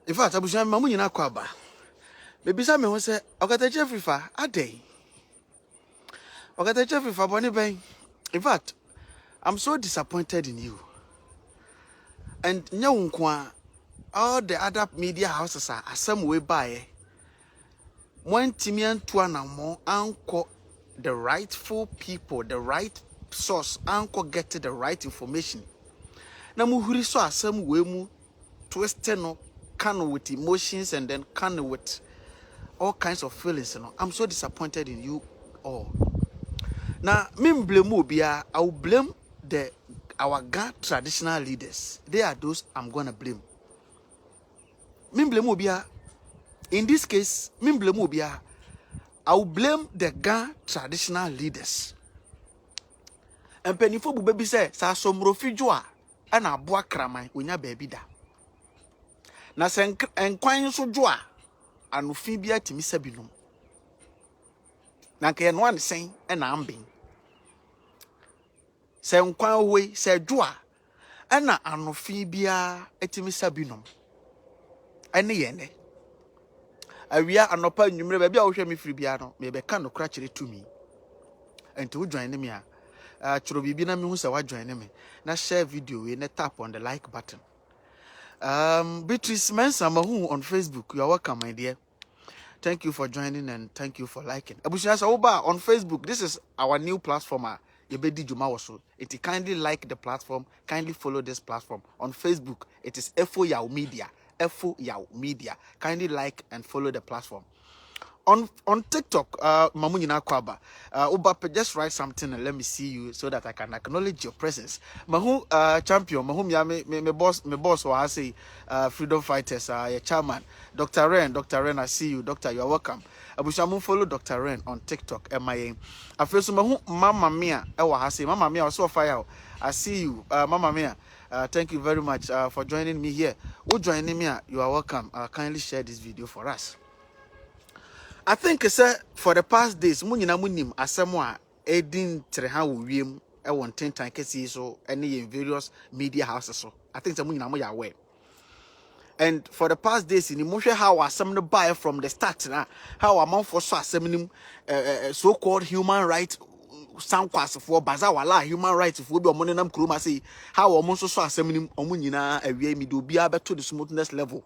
In fact, I was saying, Mamu yina kwaba. Maybe some me say, Okatakyie Afrifa, ade. Okatakyie Afrifa, boni bang. In fact, I'm so disappointed in you. And nyawunkwa, all the other media houses are some way by. When Timian Tuanamo, anko the rightful people, the right source, anko get the right information. Na muhuri so asem we mu twist no can with emotions and then can with all kinds of feelings. You know, I'm so disappointed in you all. Now, me blame obia, I will blame our God traditional leaders. They are those I'm gonna blame. Me blame obia. In this case, me blame obia. I will blame the God traditional leaders. And penifo bu baby say sa somro fijua ana aboa kraman onya baby da. Na sen enkwan so jo a anofi bia timi sabinom. Na ke no an sen na ambin. Se nkwan we se jo a ana anofi bia etimi sabinom. Ene ye ne. Awia anopa nwumre ba bia wo hwe me firi bia no me be ka no kra kire tumi. Enti wo join me a churo bibi na me hu se wa join me. Na share video we na tap on the like button. Beatrice Mensah Mahu on Facebook. You are welcome, my dear. Thank you for joining and thank you for liking. Abushasa Oba on Facebook. This is our new platform. Yebedi Juma Waso. It kindly like the platform. Kindly follow this platform on Facebook. It is FO Yao Media. FO Yao Media. Kindly like and follow the platform. On TikTok, Mamunina Kwaba, Oba, just write something and let me see you so that I can acknowledge your presence. Mahu champion, Mahum ya me boss or I say freedom fighters, your chairman, Dr. Ren, I see you, Doctor, you are welcome. Abushamu follow Dr. Ren on TikTok, MIA. I feel so Mahu Mama Mia, I say Mama Mia, also fire. I see you, Mama Mia. Thank you very much for joining me here. Who joining me? You are welcome. Kindly share this video for us. I think for the past days, munyina munim asemwa edin treha wo wiem e won tentan kesi so any in various media houses so. I think munyina mo ya aware. And for the past days, in emotion how asem no buy from the start na how amount for so asem nim so-called human rights sound class for bazawala human rights for be omo nam kuruma say how omo so asem nim omo nyina awie mi do bia beto the smoothness level.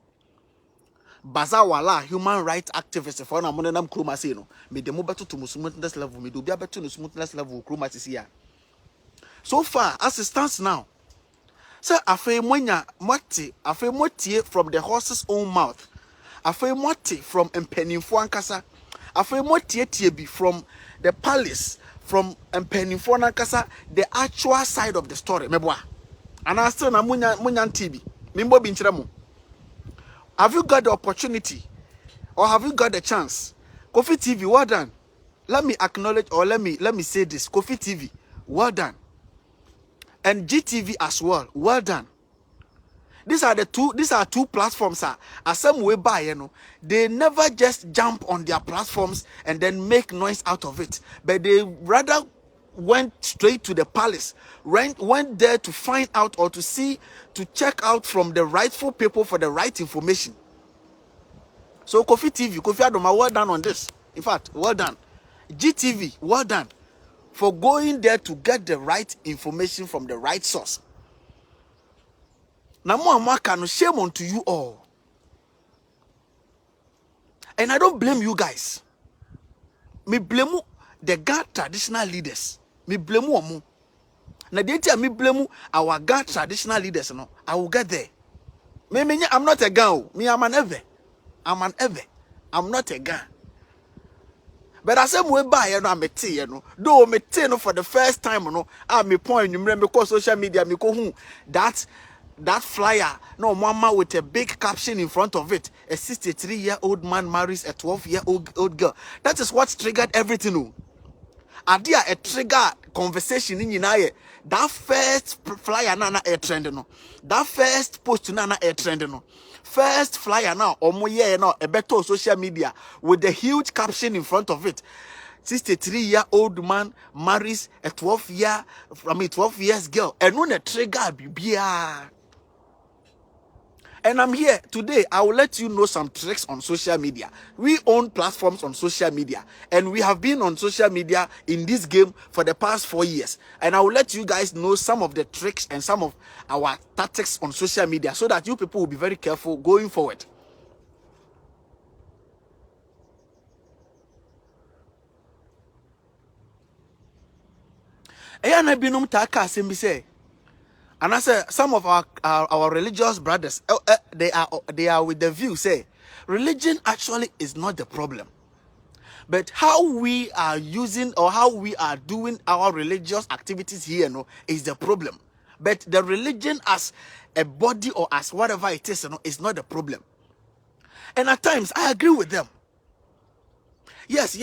Bazawala human rights activists for na monenam kroma say no me demo beto to smoothness level me do bia beto no smoothness level kroma say ya. So far as it stands now, say afei monya moti afei motie from the horse's own mouth, afei moti from empanimfo ankasa, afei motie tie bi from the palace, from empanimfo ankasa, the actual side of the story meboa ana still na monya ntibi mimbo bi nkyere mo. Have you got the opportunity or have you got the chance? Kofi TV, well done. Let me acknowledge or let me say this. Kofi TV, well done. And GTV as well done. These are two platforms as some way by, you know. They never just jump on their platforms and then make noise out of it. But they rather went straight to the palace, went there to find out or to check out from the rightful people for the right information. So Kofi TV, Kofi Adoma, well done on this. In fact, well done. GTV, well done for going there to get the right information from the right source. Now, more shame unto you all. And I don't blame you guys. Me blame the God traditional leaders. Me blame you. Now, me blame our God traditional leaders. No, I will get there. I'm not a girl. Me, I'm an ever. I'm not a guy. But I said, we buy, I'm a tea, though me tea, for the first time, I'm a point, you remember, because social media, me go home, that flyer, no mama with a big caption in front of it, a 63-year-old man marries a 12-year-old girl. That is what triggered everything. Adia a trigger conversation in United. That first flyer na a trend no. That first post na a trend no. First flyer now omoye no a better social media with the huge caption in front of it. 63-year-old man marries a 12 years girl. And when a trigger bibia. And I'm here today. I will let you know some tricks on social media. We own platforms on social media, and we have been on social media in this game for the past 4 years. And I will let you guys know some of the tricks and some of our tactics on social media, so that you people will be very careful going forward. And I binum taka say. And I say some of our religious brothers, they are with the view, say religion actually is not the problem, but how we are using or how we are doing our religious activities here, no, is the problem. But the religion as a body or as whatever it is, no, is not the problem. And at times I agree with them. Yes,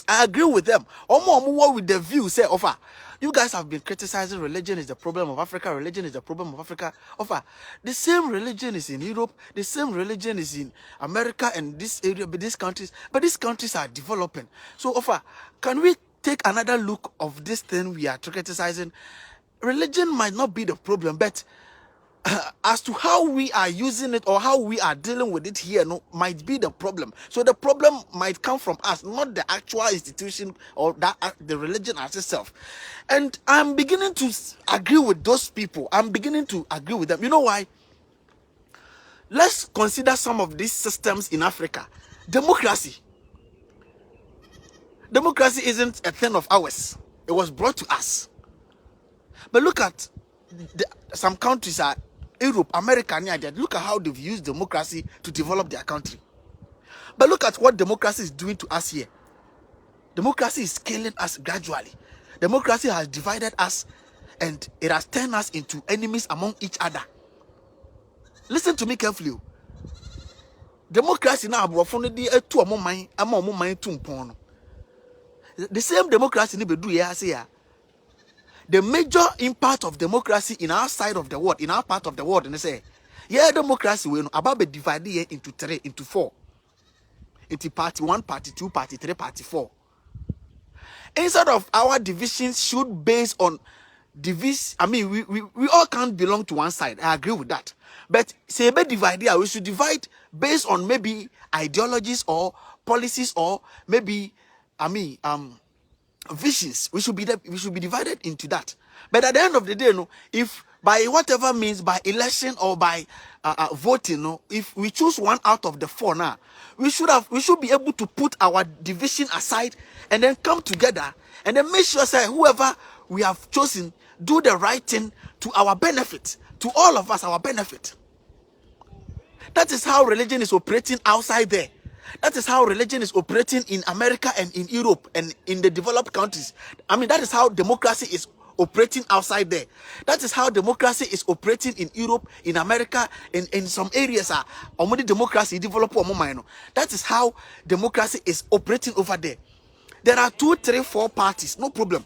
I agree with them. Omo with the view say, offer. You guys have been criticizing religion is the problem of Africa. Religion is the problem of Africa. Offer. The same religion is in Europe. The same religion is in America and this area, but these countries are developing. So offer, can we take another look of this thing we are criticizing? Religion might not be the problem, but as to how we are using it or how we are dealing with it here, no, might be the problem. So the problem might come from us, not the actual institution or the religion as itself. And I'm beginning to agree with those people. I'm beginning to agree with them. You know why? Let's consider some of these systems in Africa. Democracy isn't a thing of ours. It was brought to us. But look at some countries are Europe, America, look at how they've used democracy to develop their country. But look at what democracy is doing to us here. Democracy is scaling us gradually. Democracy has divided us and it has turned us into enemies among each other. Listen to me carefully. Democracy now the same democracy ni bedu here say. The major impact of democracy in our side of the world, in our part of the world, and they say, yeah, democracy will about be divided here into 3, into 4. Into party 1, party 2, party 3, party 4. Instead of our divisions should base on division. I mean, we all can't belong to one side. I agree with that. But say be divided, we should divide based on maybe ideologies or policies or maybe visions. We should be divided into that. But at the end of the day, no, if by whatever means, by election or by voting, no, if we choose one out of the 4 now, we should be able to put our division aside and then come together and then make sure that whoever we have chosen do the right thing to our benefit, to all of us, our benefit. That is how religion is operating outside there. That is how religion is operating in America and in Europe and in the developed countries. I mean, that is how democracy is operating outside there. That is how democracy is operating in Europe, in America, in some areas. Democracy develop. That is how democracy is operating over there. There are 2, 3, 4 parties, no problem.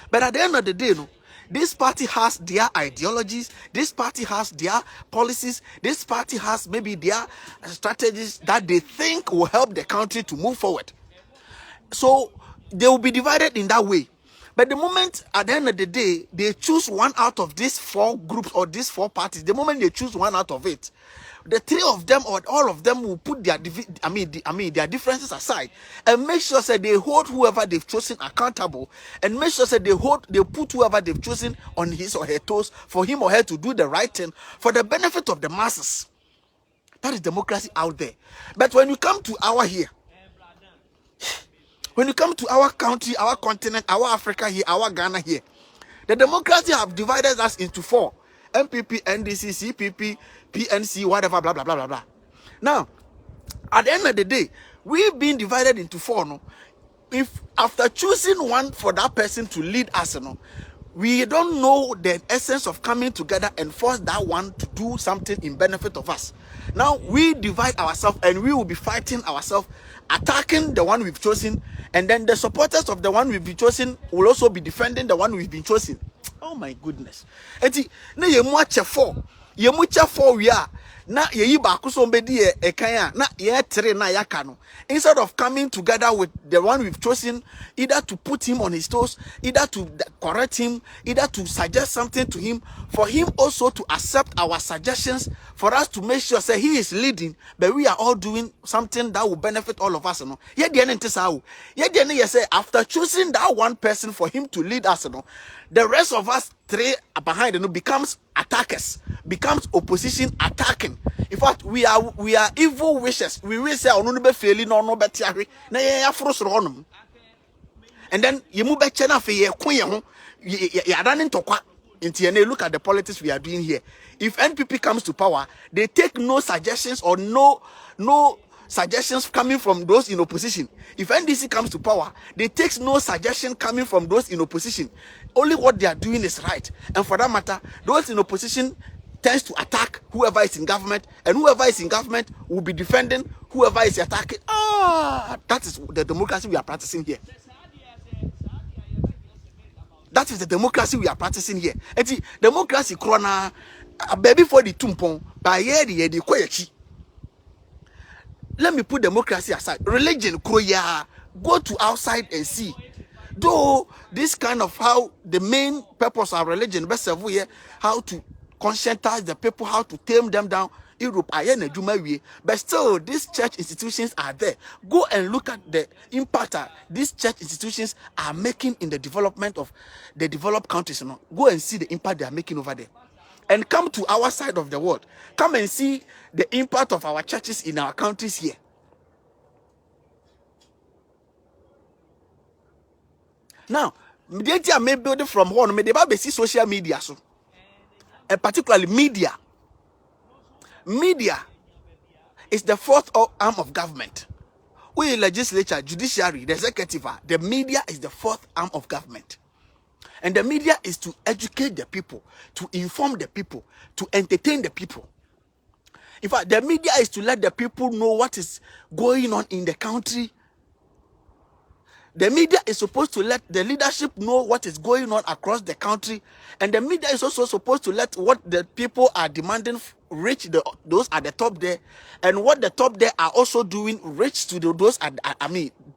But at the end of the day, no, this party has their ideologies, this party has their policies, this party has maybe their strategies that they think will help the country to move forward. So they will be divided in that way. But the moment at the end of the day, they choose one out of these 4 groups or these 4 parties, the moment they choose one out of it, the 3 of them or all of them will put their their differences aside and make sure that they hold whoever they've chosen accountable and make sure that they put whoever they've chosen on his or her toes for him or her to do the right thing for the benefit of the masses. That is democracy out there. But when you come to our here, when you come to our country, our continent, our Africa here, our Ghana here, the democracy have divided us into 4. MPP, NDC, CPP, PNC, whatever, blah, blah, blah, blah, blah. Now, at the end of the day, we've been divided into 4, no? If after choosing one for that person to lead us, no, we don't know the essence of coming together and force that one to do something in benefit of us. Now, we divide ourselves and we will be fighting ourselves, attacking the one we've chosen, and then the supporters of the one we've been chosen will also be defending the one we've been chosen. Oh my goodness. Eti, ne ye muache 4. Ye mucha 4 we are. na yeyi ba kuso mbedi e kan na ye tere na yaka no, instead of coming together with the one we've chosen, either to put him on his toes, either to correct him, either to suggest something to him, for him also to accept our suggestions, for us to make sure say he is leading, but we are all doing something that will benefit all of us, no. Ye de ente sa wo, ye de ne say after choosing that one person for him to lead us, no, the rest of us three behind, you know, becomes attackers, becomes opposition attacking. In fact, we are evil wishes. We will say ono be failing no better na ye afrosro honum. And then you move back chena fe ye kun ye ho ya running to kwa. Look at the politics we are doing here. If NPP comes to power, they take no suggestions or no suggestions coming from those in opposition. If NDC comes to power, they take no suggestion coming from those in opposition. Only what they are doing is right. And for that matter, those in opposition tends to attack whoever is in government, and whoever is in government will be defending whoever is attacking. That is the democracy we are practicing here. That is the democracy we are practicing here. And democracy corona baby for the tumpon by the kwayachi. Let me put democracy aside. Religion, kroya, go to outside and see. Though this kind of how the main purpose of religion, best of here, how to conscientize the people, how to tame them down. Europe, but still, these church institutions are there. Go and look at the impact these church institutions are making in the development of the developed countries. You know? Go and see the impact they are making over there. And come to our side of the world. Come and see the impact of our churches in our countries here. Now, media may build it from one, may they see social media, so, and particularly media. Media is the fourth arm of government. We legislature, judiciary, the executive, the media is the fourth arm of government. And the media is to educate the people, to inform the people, to entertain the people. In fact, the media is to let the people know what is going on in the country. The media is supposed to let the leadership know what is going on across the country. And the media is also supposed to let what the people are demanding reach those at the top there. And what the top there are also doing reach to those at,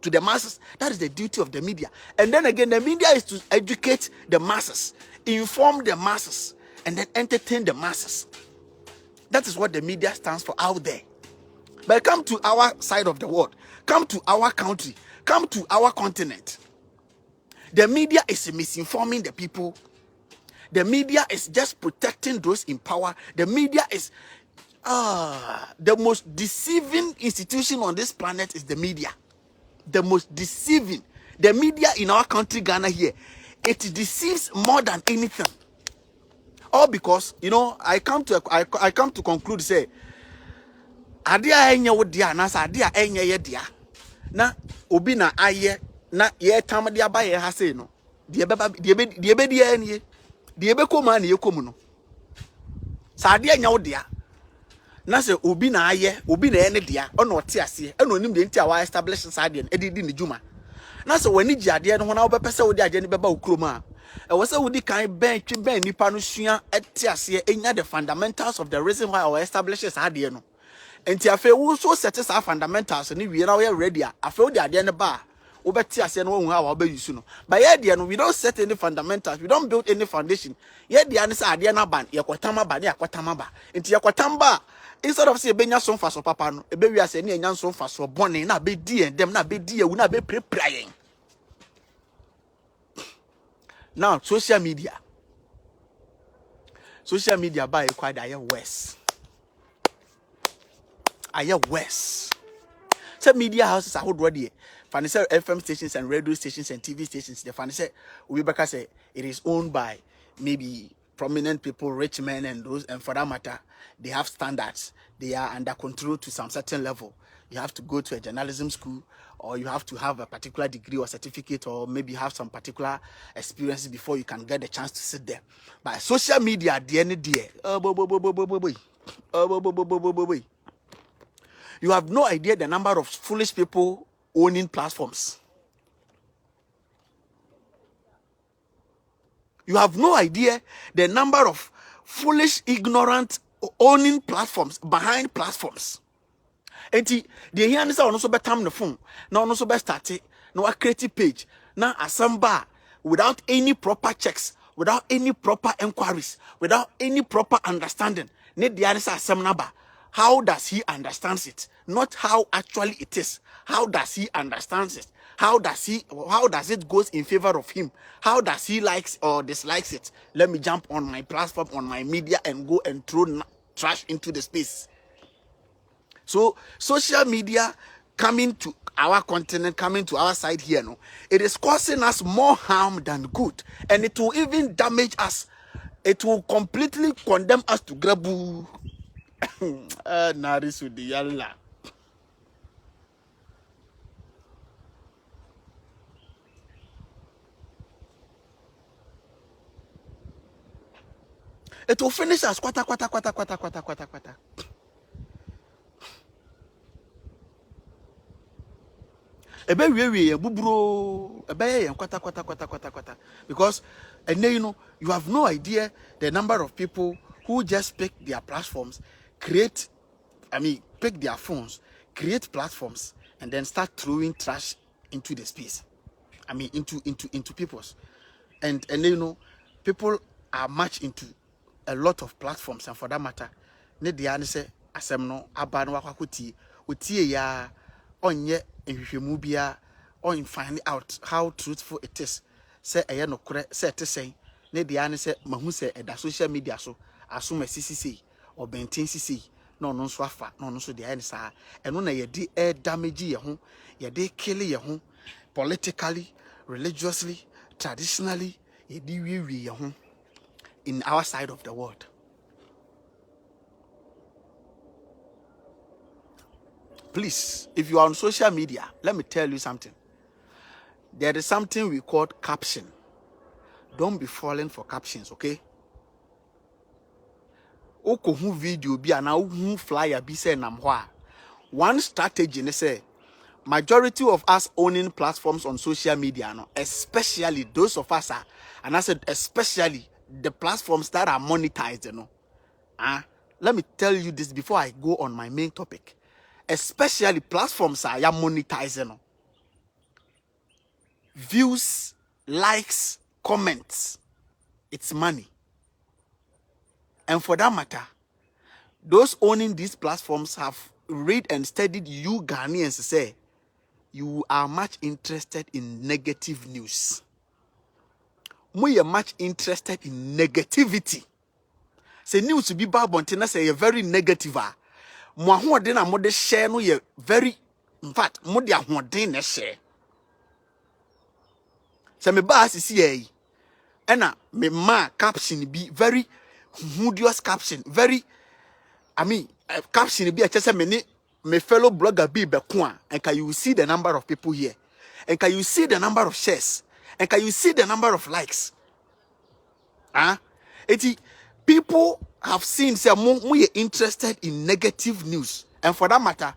to the masses. That is the duty of the media. And then again, the media is to educate the masses, inform the masses, and then entertain the masses. That is what the media stands for out there. But come to our side of the world. Come to our country. Come to our continent. The media is misinforming the people. The media is just protecting those in power. The media is the most deceiving institution on this planet is the media. The most deceiving. The media in our country, Ghana here, it deceives more than anything. All because, you know, I come to conclude, say, adia enya wo dia na sa adia enya ye dia. Na obi na aye na ye tam de aba ye ha sei no de be dia nie de be koma na ye komu no sa ade anya wo dia na se obi na aye obi na ene dia ona ote ase e na onim de nti a wa establish sa ade e di ne djuma na se wani gi ade no ho na wo be pese wo de age ne be ba wo kroma e wo se wo di kan ben twi ben nipa no sua ete ase enya the fundamentals of the reason why our establish sa ade no. And afe wo so set our fundamentals ni we na we ready afe wo de ade ne ba wo beti ase no hu how we use no but ye de no we don't set any fundamentals, we don't build any foundation. Ye de an say ade na ban ye kwotama ba ne akwotama ba enti ye kwatam ba instead of say benya so mfa so papa no e be wi ase ne enya so mfa so bone na be di endem na be di ewu na be prepare. Now social media by quite aye worse. Aye worse. Some media houses are already financial FM stations and radio stations and TV stations. The financial we back say it is owned by maybe prominent people, rich men, and those, and for that matter, they have standards. They are under control to some certain level. You have to go to a journalism school, or you have to have a particular degree or certificate, or maybe have some particular experiences before you can get the chance to sit there. But social media, at the end of the day, you have no idea the number of foolish people owning platforms. You have no idea the number of foolish, ignorant owning platforms, behind platforms. And the here is also betam the phone. Now also best start it. Now a creative page. Now a samba without any proper checks, without any proper inquiries, without any proper understanding. Need the answer some number. How does he understands it? Not how actually it is. How does he understands it? How does it goes in favor of him? How does he likes or dislikes it? Let me jump on my platform, on my media, and go and throw trash into the space. So social media coming to our continent, coming to our side here, no, it is causing us more harm than good, and it will even damage us. It will completely condemn us to grabu. It will finish us kwata. Because and then you have no idea the number of people who just pick their platforms, pick their phones, create platforms, and then start throwing trash into the space. Into people's. And then people are much into a lot of platforms, and for that matter, ne the answer asem no aba no akwakotie otie ya onye ehwehwemu bia on find out how truthful it is. Say eye no kore say te sen ne the answer mahu say eda social media so asoma sisi or benten sisi no no so afa no no so the answer eno na ye di damage ye ho ye de kill ye ho politically, religiously, traditionally, ye di wi ye ho in our side of the world. Please, if you are on social media, let me tell you something. There is something we call caption. Don't be falling for captions, okay? Oko hu video bi ana hu flyer bi say namwa. One strategy ne say majority of us owning platforms on social media, no, especially those of us are, and I said especially the platforms that are monetized, let me tell you this before I go on my main topic. Especially platforms are monetizing. Views, likes, comments, it's money. And for that matter, those owning these platforms have read and studied you Ghanaians say you are much interested in negative news. We are much interested in negativity. Say news to be bad, but say you're very negative. Mo ahoden na mo de share no ye very, in fact mo de ahoden na share. Say me ba asisi ye ena me ma caption be very humorous caption, very caption be say me fellow blogger be ko and can you see the number of people here, and can you see the number of shares, and can you see the number of likes? People have seen say we are interested in negative news, and for that matter,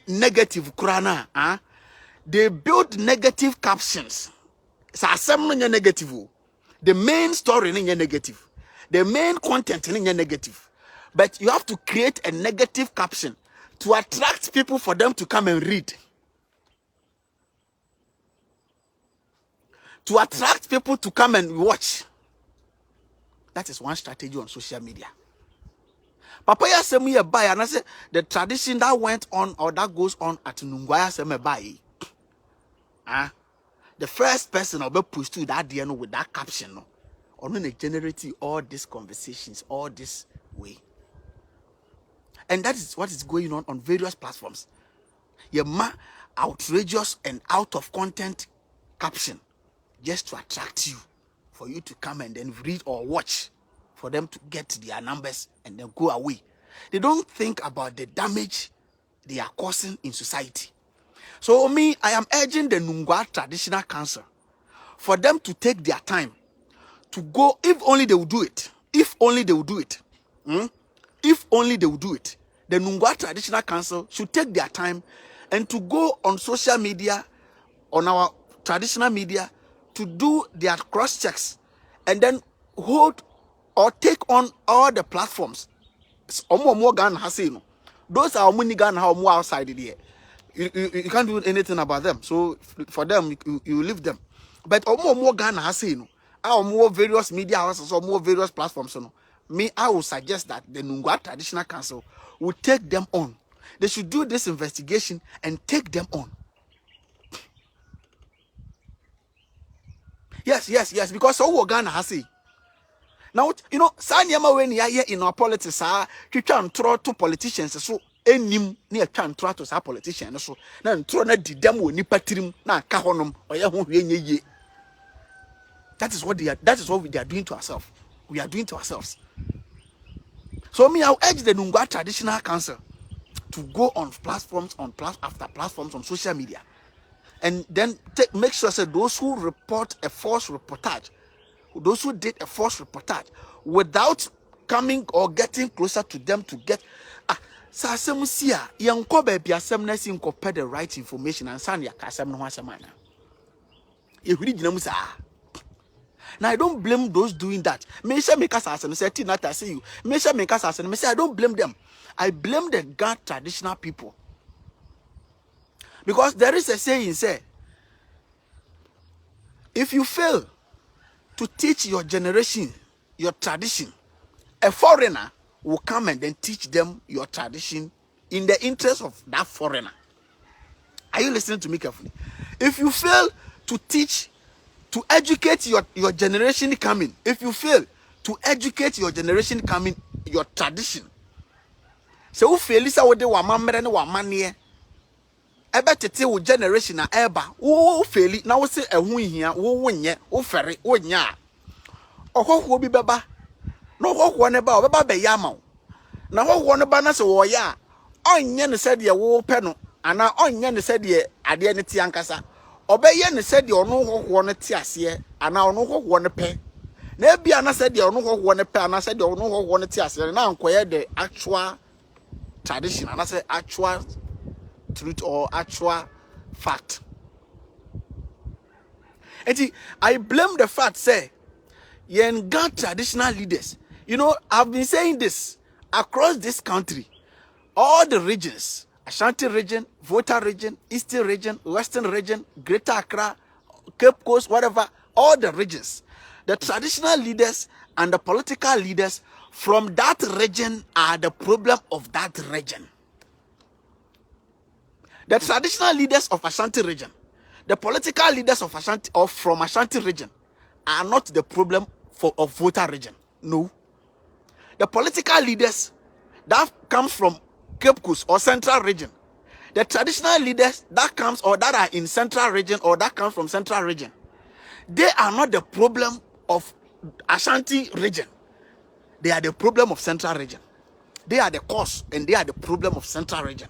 negative kurana, they build negative captions. Negative. The main story is negative. The main content is negative. But you have to create a negative caption to attract people for them to come and read. To attract people to come and watch. That is one strategy on social media. Papaya semu ye buy, and I say the tradition that went on or that goes on at Nungwaya semu buy. The first person will be pushed to that DNA with that caption, no, or when they generate all these conversations, all this way. And that is what is going on various platforms. Outrageous and out of content caption just to attract you, for you to come and then read or watch, for them to get their numbers and then go away. They don't think about the damage they are causing in society. So I am urging the Nungwa Traditional Council for them to take their time to go, if only they will do it. If only they will do it. If only they will do it. The Nungwa Traditional Council should take their time and to go on social media, on our traditional media, to do their cross checks and then hold or take on all the platforms. Omo Ghana has say no. Those are money Ghana how more outside there. You can't do anything about them. So for them, you leave them. But Omo Ghana has say no. Our more various media houses or more various platforms. So no. Me, I would suggest that the Nungwa Traditional Council would take them on. They should do this investigation and take them on. Yes, because so Ghana has say. Now, you know, Sanyama when you are here in our politics, you can throw to politicians, so any near can throw to our politicians, so now throw na di demo ni patrim na kahonum or ya ye. That is what they are, that is what we are doing to ourselves. We are doing to ourselves. So me, I'll urge the Nungwa Traditional Council to go on platforms, after platforms on social media, and then make sure that those who report a false reportage, those who did a false reportage, without coming or getting closer to them to get the right information and send now I don't blame those doing that. Mensah make us as and say Tinata say you. Mensah make us as and say I don't blame them. I blame the Ghana traditional people. Because there is a saying say, if you fail to teach your generation your tradition, a foreigner will come and then teach them your tradition in the interest of that foreigner. Are you listening to me carefully? If you fail to teach, to educate your generation coming, if you fail to educate your generation coming your tradition, so who fail is what they were mamma wa money. Ebe tete wo generation na eba wo fail na wo se ehun hia wo wonye wo fere wo nya ohoho bi beba no hoho ne ba obeba be ya ma na hoho ne ba na se wo ya onye ne se de wo pe no ana onye ne se de ade ne ti ankasa obeye ne se de ono hoho ne ti ase ana ono hoho ne pe na bia na se de ono hoho ne pe ana se de ono hoho ne ti ase na ankoye the actual tradition ana se actual truth or actual fact. And I blame the fact, say, yen Ghana traditional leaders. You know, I've been saying this across this country, all the regions, Ashanti region, Volta region, Eastern region, Western region, Greater Accra, Cape Coast, whatever, all the regions. The traditional leaders and the political leaders from that region are the problem of that region. The traditional leaders of Ashanti region, the political leaders of Ashanti or from Ashanti region are not the problem of Volta region. No. The political leaders that comes from Cape Coast or Central region, the traditional leaders that comes or that are in Central region or that comes from Central region, they are not the problem of Ashanti region. They are the problem of Central region. They are the cause and they are the problem of Central region.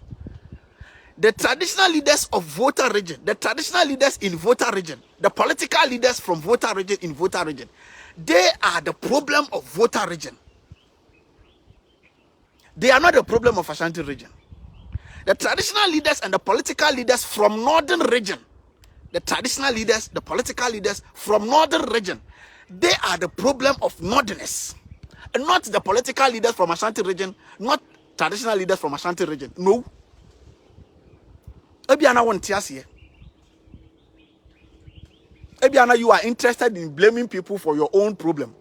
The traditional leaders of Volta region, the traditional leaders in Volta region, the political leaders from Volta region in Volta region, they are the problem of Volta region. They are not the problem of Ashanti region. The traditional leaders and the political leaders from Northern region, the traditional leaders, the political leaders from Northern region, they are the problem of Northerners. And not the political leaders from Ashanti region, not traditional leaders from Ashanti region. No. Ebiana won't here. Ebiana, you are interested in blaming people for your own problem.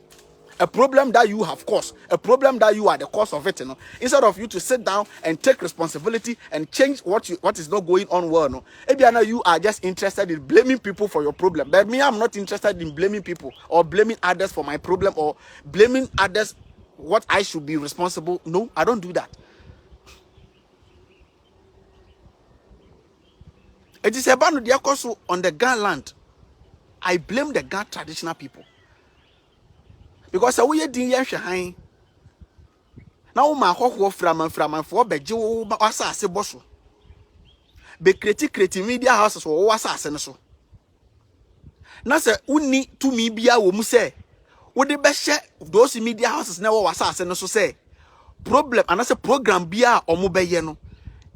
A problem that you have caused. A problem that you are the cause of it. You know? Instead of you to sit down and take responsibility and change what is not going on well. No? Ebiana, you are just interested in blaming people for your problem. But me, I'm not interested in blaming people or blaming others for my problem or blaming others what I should be responsible. No, I don't do that. It is about the Akoso on the Ghana land. I blame the Ghana traditional people. Because we didn't hear Shahain. Now, my whole from and for Bejo Wasa Seboso. Be creative media houses or Wasa Seneso. Nasa uni to me be a woman say. Would the best share those media houses never Wasa Seneso say? Problem, and as a program be a or Mobayeno.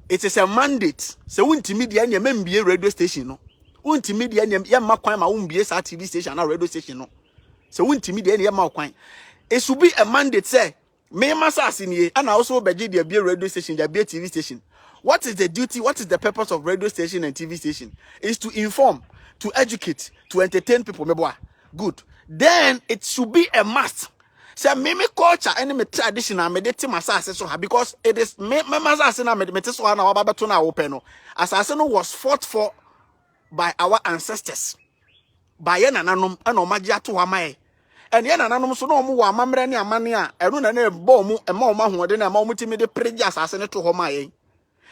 It is a mandate. So won't media and your be a radio station. No. Won't media and your Maquama won't be a TV station or radio station. No. So won't media and your Maquine. it should be a mandate, say, me Mensah and also be the radio station, the TV station. What is the duty? What is the purpose of radio station and TV station? Is to inform, to educate, to entertain people. Good. Then it should be a must. Say me culture and me tradition and me de ti Mensah so because it is me Mensah na me te so na wababeto na open no. Asase no was fought for by our ancestors. By ye nananom and omagye ato hamae. And ye nananom so no mu wa amamre ne amane a eno na na bo mu ema oma hoode na ema omutimi de preje asase ne to hamae.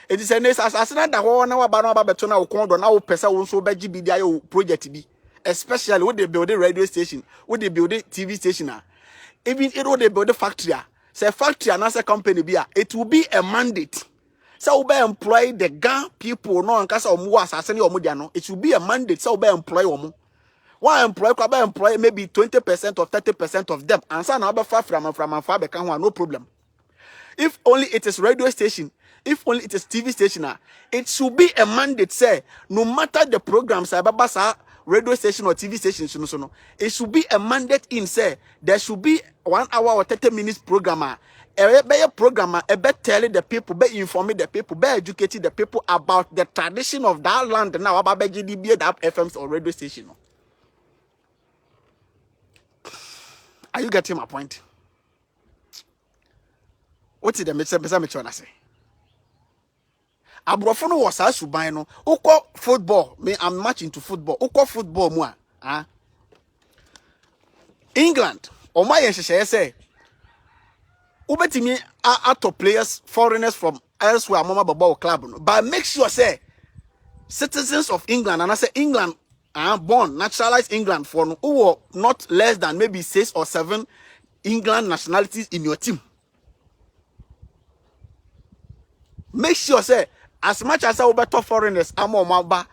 It is a nice assassin that one hour about Betona or Condo now Pesa also by GBDIO project be, especially with the building radio station, with the building TV station. Even it would build the factory. Say factory and as a company be it will be a mandate. So be employ the gang people no and cast or more assassin or mudiano. It will be a mandate, so be employ or more. One employ maybe 20% or 30% of them. And so now far from and far back no problem. If only it is radio station, if only it is TV station, it should be a mandate, say, no matter the programs, radio station or TV station, it should be a mandate in, say, there should be 1 hour or 30 minutes programmer. A programmer, a better telling the people, be informing the people, be educating the people about the tradition of that land now, about GDB, that FMs or radio station. Are you getting my point? What is the message I say? Abrofo no was suban no. Uko football. Me, I'm much into football. Uko football mo ah. England. O ma yen say. Ubetimi out of players, foreigners from elsewhere mama baba club no. But make sure say citizens of England and I say England born naturalized England for no who not less than maybe 6 or 7 England nationalities in your team. Make sure say as much as I better foreigners ababa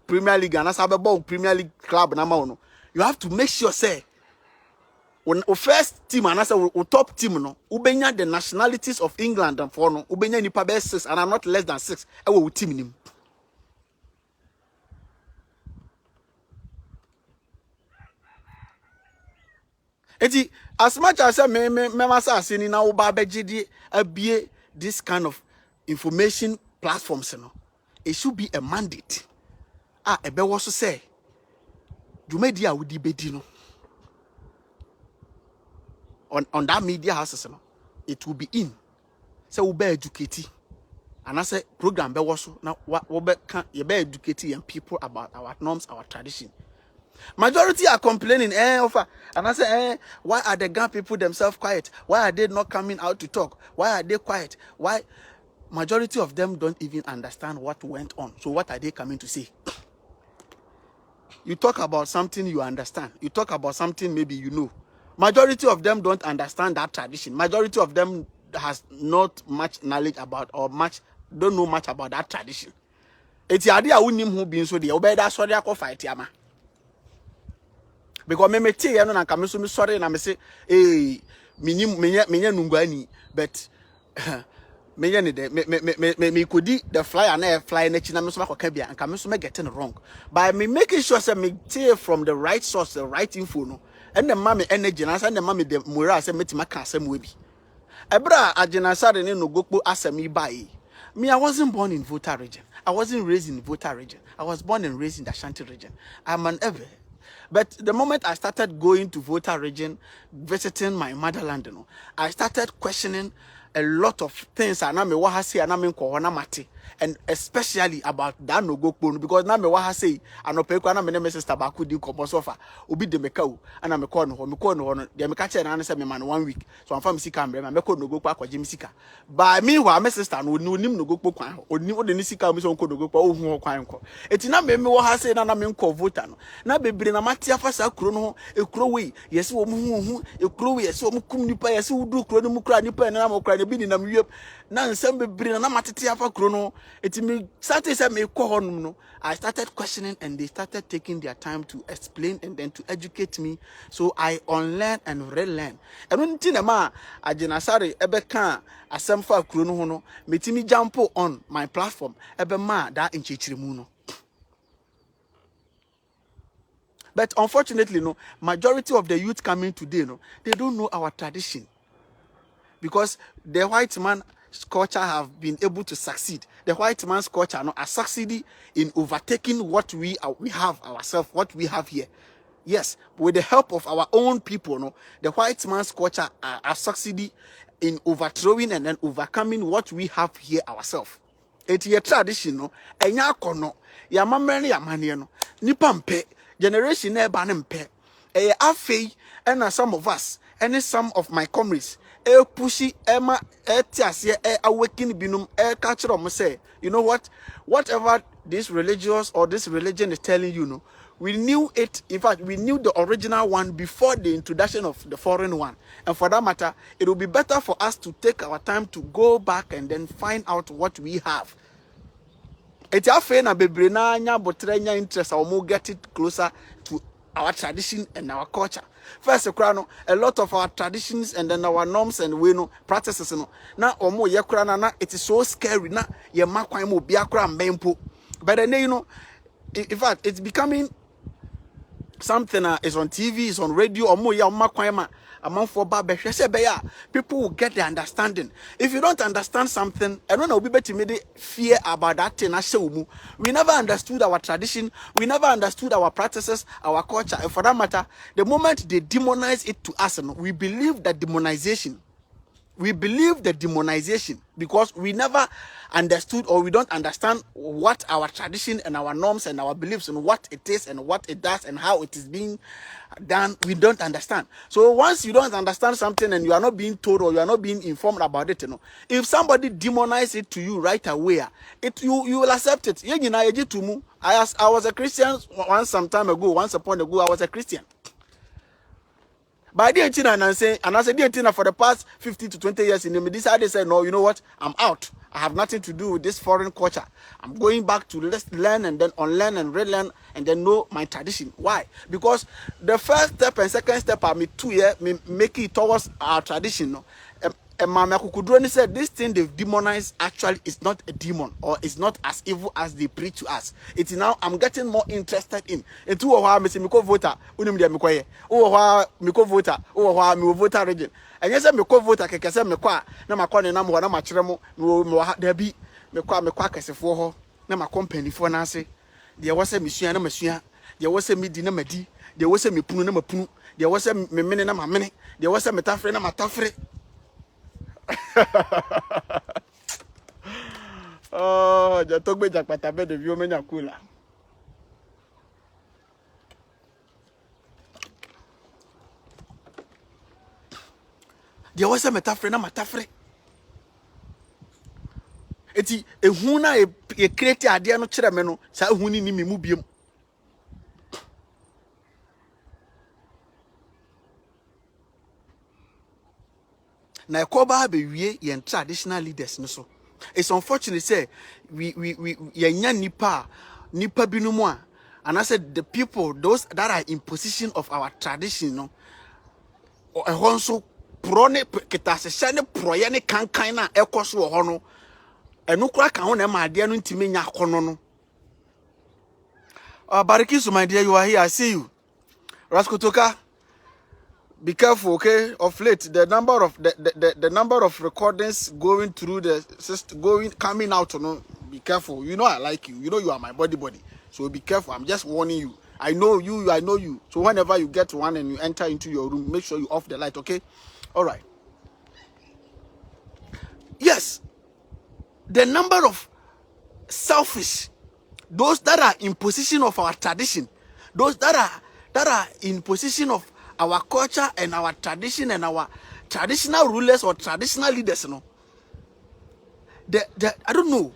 Premier League and as ababa Premier League club na no, you have to make sure say when first team and as a top team no ubenya the nationalities of England and for no ubenya nipa be 6 and I'm not less than 6 e wo team nim. Eti as much as me Mensah say ni na uba begidi abie this kind of information platforms, you know, it should be a mandate. Ebe was say, you media would debate, you know, on that media houses, you know, it will be in. So we be educated, and I say program be was now what you be educating young people about our norms, our tradition. Majority are complaining, and I say, why are the Ghana people themselves quiet? Why are they not coming out to talk? Why are they quiet? Why? Majority of them don't even understand what went on. So what are they coming to say? You talk about something you understand. You talk about something maybe you know. Majority of them don't understand that tradition. Majority of them has not much knowledge about or don't know much about that tradition. It's the idea who him who being so the obey that sorry I fight yama. Because me tell you no come so me sorry and I say me nungwani but me could the fly and air fly and and come so me getting wrong. By me making sure say me tell from the right source, the right info no. And the mommy energy and the mommy the mura say me tima can say webi. Ebra ajenasa de no gokpo asemi bai. Me I wasn't born in Volta region. I wasn't raised in Volta region. I was born and raised in the Ashanti region. I'm an ever. But the moment I started going to Volta region, visiting my motherland, you know, I started questioning a lot of things and especially about that no go because now me wa say and opeko na me ne sister baku di komosofa obi de meka and me call no de me catch na say me man 1 week so am fam sika mbre me call no go akwaje me sika by me wa me sister no nim no go kwan oni o de ni sika me so no go kwa ohu kwan ko eti na me wa say na me nko voter no na bebre na matia fa sa kuro no ekuro we yesi wo mu hu ekuro we yesi wo mu kum nipa yesi wo du kuro no mu kura nipa na ma kura ne bi ni na me na nsem bebre na matete afa kuro no it me started say me call no. I started questioning and they started taking their time to explain and then to educate me. So I unlearn and relearn. And when tina ma ajenasare ebe kan asem fa kuro no ho no metimi jump on my platform ebe ma da nchichirimu no. But unfortunately, no, majority of the youth coming today, no, they don't know our tradition. Because the white man's culture have been able to succeed. The white man's culture no, has succeeded in overtaking what we have ourselves, what we have here. Yes, with the help of our own people, no, the white man's culture has succeeded in overthrowing and then overcoming what we have here ourselves. It's a tradition, no, and ya kono, ya mamreni ya manie no, nipa mpe, generation eba ne mpe, afei, and some of us, and some of my comrades, pushy, Emma, tiasie, awaken binum, culture of say, you know what, whatever this religious or this religion is telling you, no, we knew it. In fact, we knew the original one before the introduction of the foreign one. And for that matter, it will be better for us to take our time to go back and then find out what we have. It's our fair na bebrena nya botrenya interest or more get it closer to our tradition and our culture. First, a lot of our traditions and then our norms and we know practices. Now, omo yekrana na it is so scary. Na ye makwa mo biakra mempo. But then you know, in fact, it's becoming something is on TV, is on radio, or more among for people will get the understanding. If you don't understand something, I don't know, we better make fear about that thing. We never understood our tradition, we never understood our practices, our culture, and for that matter, the moment they demonize it to us, we believe that demonization. We believe the demonization because we never understood or we don't understand what our tradition and our norms and our beliefs and what it is and what it does and how it is being done. We don't understand. So once you don't understand something and you are not being told or you are not being informed about it, if somebody demonizes it to you right away, you will accept it. I was a Christian once upon a time I was a Christian. But I didn't and I said, for the past 15 to 20 years in the decided to say, no, you know what? I'm out. I have nothing to do with this foreign culture. I'm going back to learn and then unlearn and relearn and then know my tradition. Why? Because the first step and second step are me 2 years, me making it towards our tradition. No? And Mama Kukudroni said this thing they've demonized actually is not a demon or is not as evil as they preach to us. It's now I'm getting more interested in. And two of our Miko voter, Unimdia Mikoye, Miko voter, mi voter region. And yes, Miko voter, Kasa Mekwa, Namakon, Namu, Namachemo, there be Mekwa Kasefo, Nama company for Nasi. There was a Monsieur, there was a Medina Medi, there was a Mipuna Mapu, there was a Menina Mamene, there was a Metafre Matafre. Oh, je talk be jakpatabe de view menya kula. There was a metafre na matafre. Eti ehu na e create ade no kire me no sa ehu ni mi mu biem. Na ekoba be wie yen traditional leaders no so. It's unfortunate say we yenya nipa binumu a and I said the people those that are in position of our tradition no or ehonso prone ketase shane proye ne kankan na ekoso wo ho no enu kura kan ho na ma ade no ntimi nya akono no. Barikisu, my dear, you are here. I see you. Raskotoka, be careful, okay? Of late, the number of the number of recordings going through the system, coming out, be careful. You know I like you. You know you are my body. So be careful. I'm just warning you. I know you. I know you. So whenever you get one and you enter into your room, make sure you off the light, okay? All right. Yes, the number of selfish, those that are in position of our tradition, those that are in position of our culture and our tradition and our traditional rulers or traditional leaders, I don't know.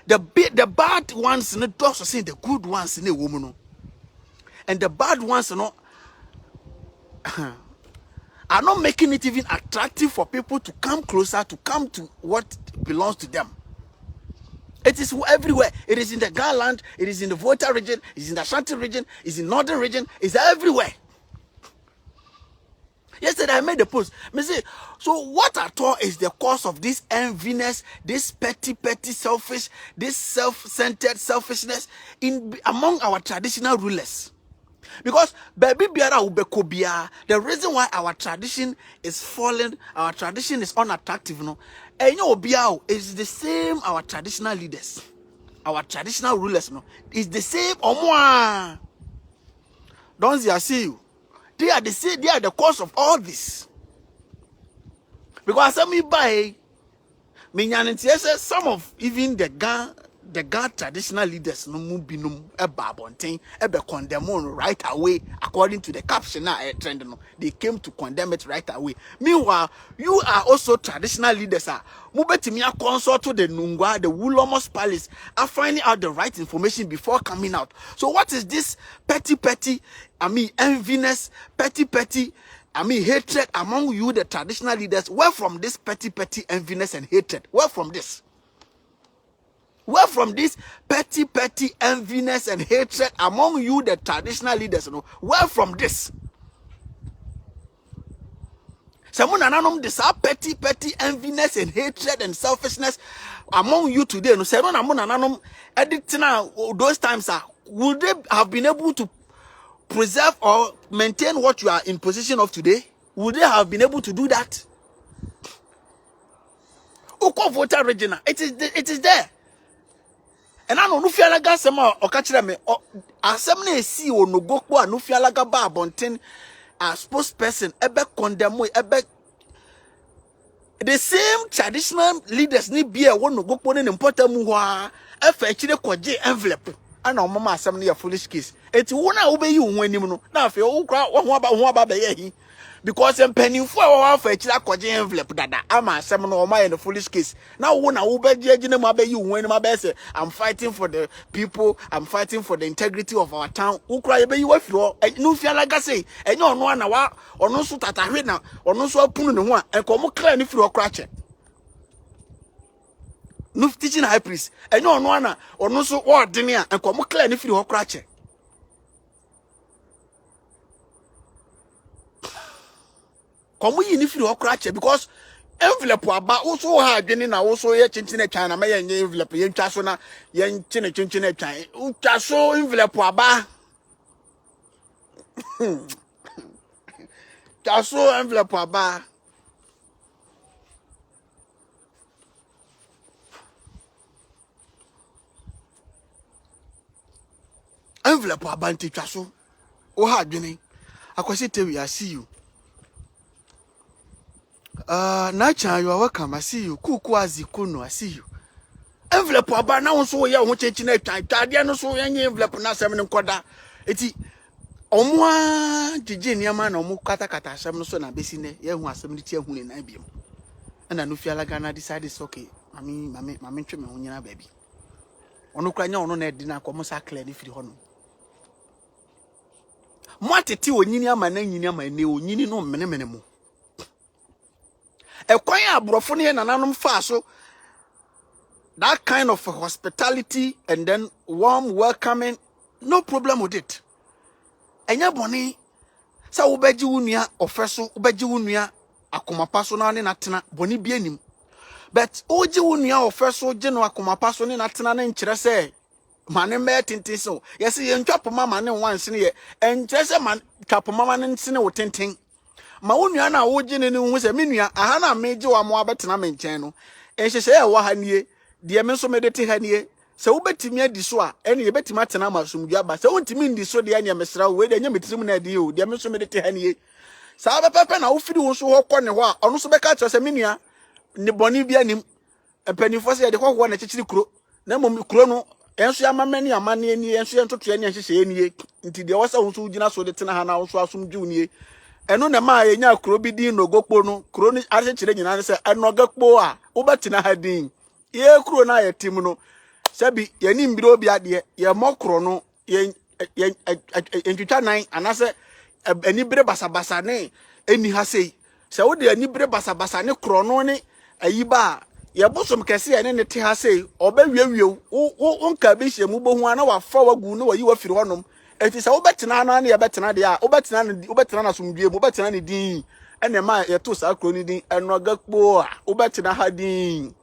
The bad ones, also saying the good ones in a woman, and the bad ones, are not making it even attractive for people to come closer, to come to what belongs to them. It is everywhere. It is in the Garland, it is in the Volta region, it is in the Ashanti region, it is in the Northern region, it's everywhere. Yesterday I made a post. Me say, so what at all is the cause of this enviness, this petty, selfish, this self-centered selfishness among our traditional rulers? Because baby biara ubekobia, the reason why our tradition is fallen, our tradition is unattractive, no, and you is the same our traditional leaders, our traditional rulers, no, is the same omwa. Don't you see you? They are the cause of all this. Because some some of even the Ga traditional leaders no mubinum ebabontin ebe condemn right away according to the caption now trend no, they came to condemn it right away. Meanwhile, you are also traditional leaders mubetimi consult to the Nungwa, the Wulomos Palace are finding out the right information before coming out. So what is this petty enviness, petty hatred among you, the traditional leaders? Where from this petty enviness and hatred? Where from this? Where from this petty enviness and hatred among you, the traditional leaders? You know, where from this? Someone ananom this petty enviness and hatred and selfishness among you today. No, someone ananom editing those times would they have been able to preserve or maintain what you are in possession of today? Would they have been able to do that? Uko voter Regina, it is there. And I know no fialaga sema Okatakyie me asem na esi o no gokpo a no fialaga ba abonten a spokesperson ebe condemn ebe the same traditional leaders ni bia wo no gokpo ne important mu ho a efa akire koje envelope ana omama asem na ya foolish case eti wo na wo be yi wo anim no na afi wo kra wo ho aba be yi because empanifo a wo afa akire koje envelope dada ama asem no o ma the foolish case na wo na wo be agine mu abayi wo anim aba say I'm fighting for the people, I'm fighting for the integrity of our town. Wo kra ye be yi wa firo no fialaga say enye ono ana wa ono so tatahwe na ono so apunu ne ho a enko kra ni firo kra che no teaching high priest enye ono ana ono so ordene a enko kra ni firo kra che. Komu yi ni firi okra because envelope aba also ha adwene na also ye chinchine twan na me ye envelope ye ntwa so na ye nchine chinchine twan utwa so envelope aba twa so envelope aba ntwa so o ha adwene akwasi tewi I see you. Nacha, you are welcome. I see you. Kuku Kuno, I see you. Envelope aba na won so ye ho chenchine twan tade no so ye envelope na asem ne nkoda eti omwa gigi niama na omu kata asem no so na besi ne ye hu asem ne ti ahu ne na biem na no fialaga na decide is okay mame ntwe me ho nyina ba bi ono kra nya ono na edi na akomo sa clear ni firi ho no mo atete onyini ama na nyini ama ne onyini no mene mo ekwan abrofo ne nananom fa so that kind of hospitality and then warm welcoming, no problem with it. Enya boni sa ubeji unua ofeso ubeji unua akomapa so na ne natena boni bi anim. But oji unua ofeso je no akomapa so ne natena na nkire se mane me tintin so. Yes ye ntwapoma mane wanse ne ye nkire se man twapoma ne nsene wo tintin. Ma unua na oji ne hu se menua aha na meje wa mo abetena me nchen no. Enhyehyɛ ya wa ha nie de me so medete ha nie se wo betimi adi so a ene ye betimi atena masumdua ba se wontimi ndi so de ene mesra we de nya metirim na adi o de me so medete ha nie sa ba pepe na wo firi wo so ho kɔ ne ho a ɔno so beka kyerɛ se menua ne bɔne bi anim empanifo se ye de hɔhɔ na kyekyiri kuro na mom kuro no enso ya mamani amane ani enso ye ntoto ani ahyehyɛ ani nti de wo sa wo so gina so de tena ha na wo so asomdwu nie eno na ma ye nya kuro bi din no gokpo no kuro ni ahyehyɛ nyina se eno gokpo a wo betena ha din ye kuro na ye tim no sabi ye ni mbiro obi ade ye mokro no ye entwitwa nan anase ani bere basabasa ne eni ha sei se wo de ani bere basabasa ne kro no ne ayiba ye bosom kese ye ne te ha sei obawiawie wo nka be hye mu bohu ana wafa wagu no wayi wafiri honom enti se wo betena na na ye betena de a wo betena na sumdue mu betena ne din and the man ye to sa kronidi and no gakpo a ubetina hadin.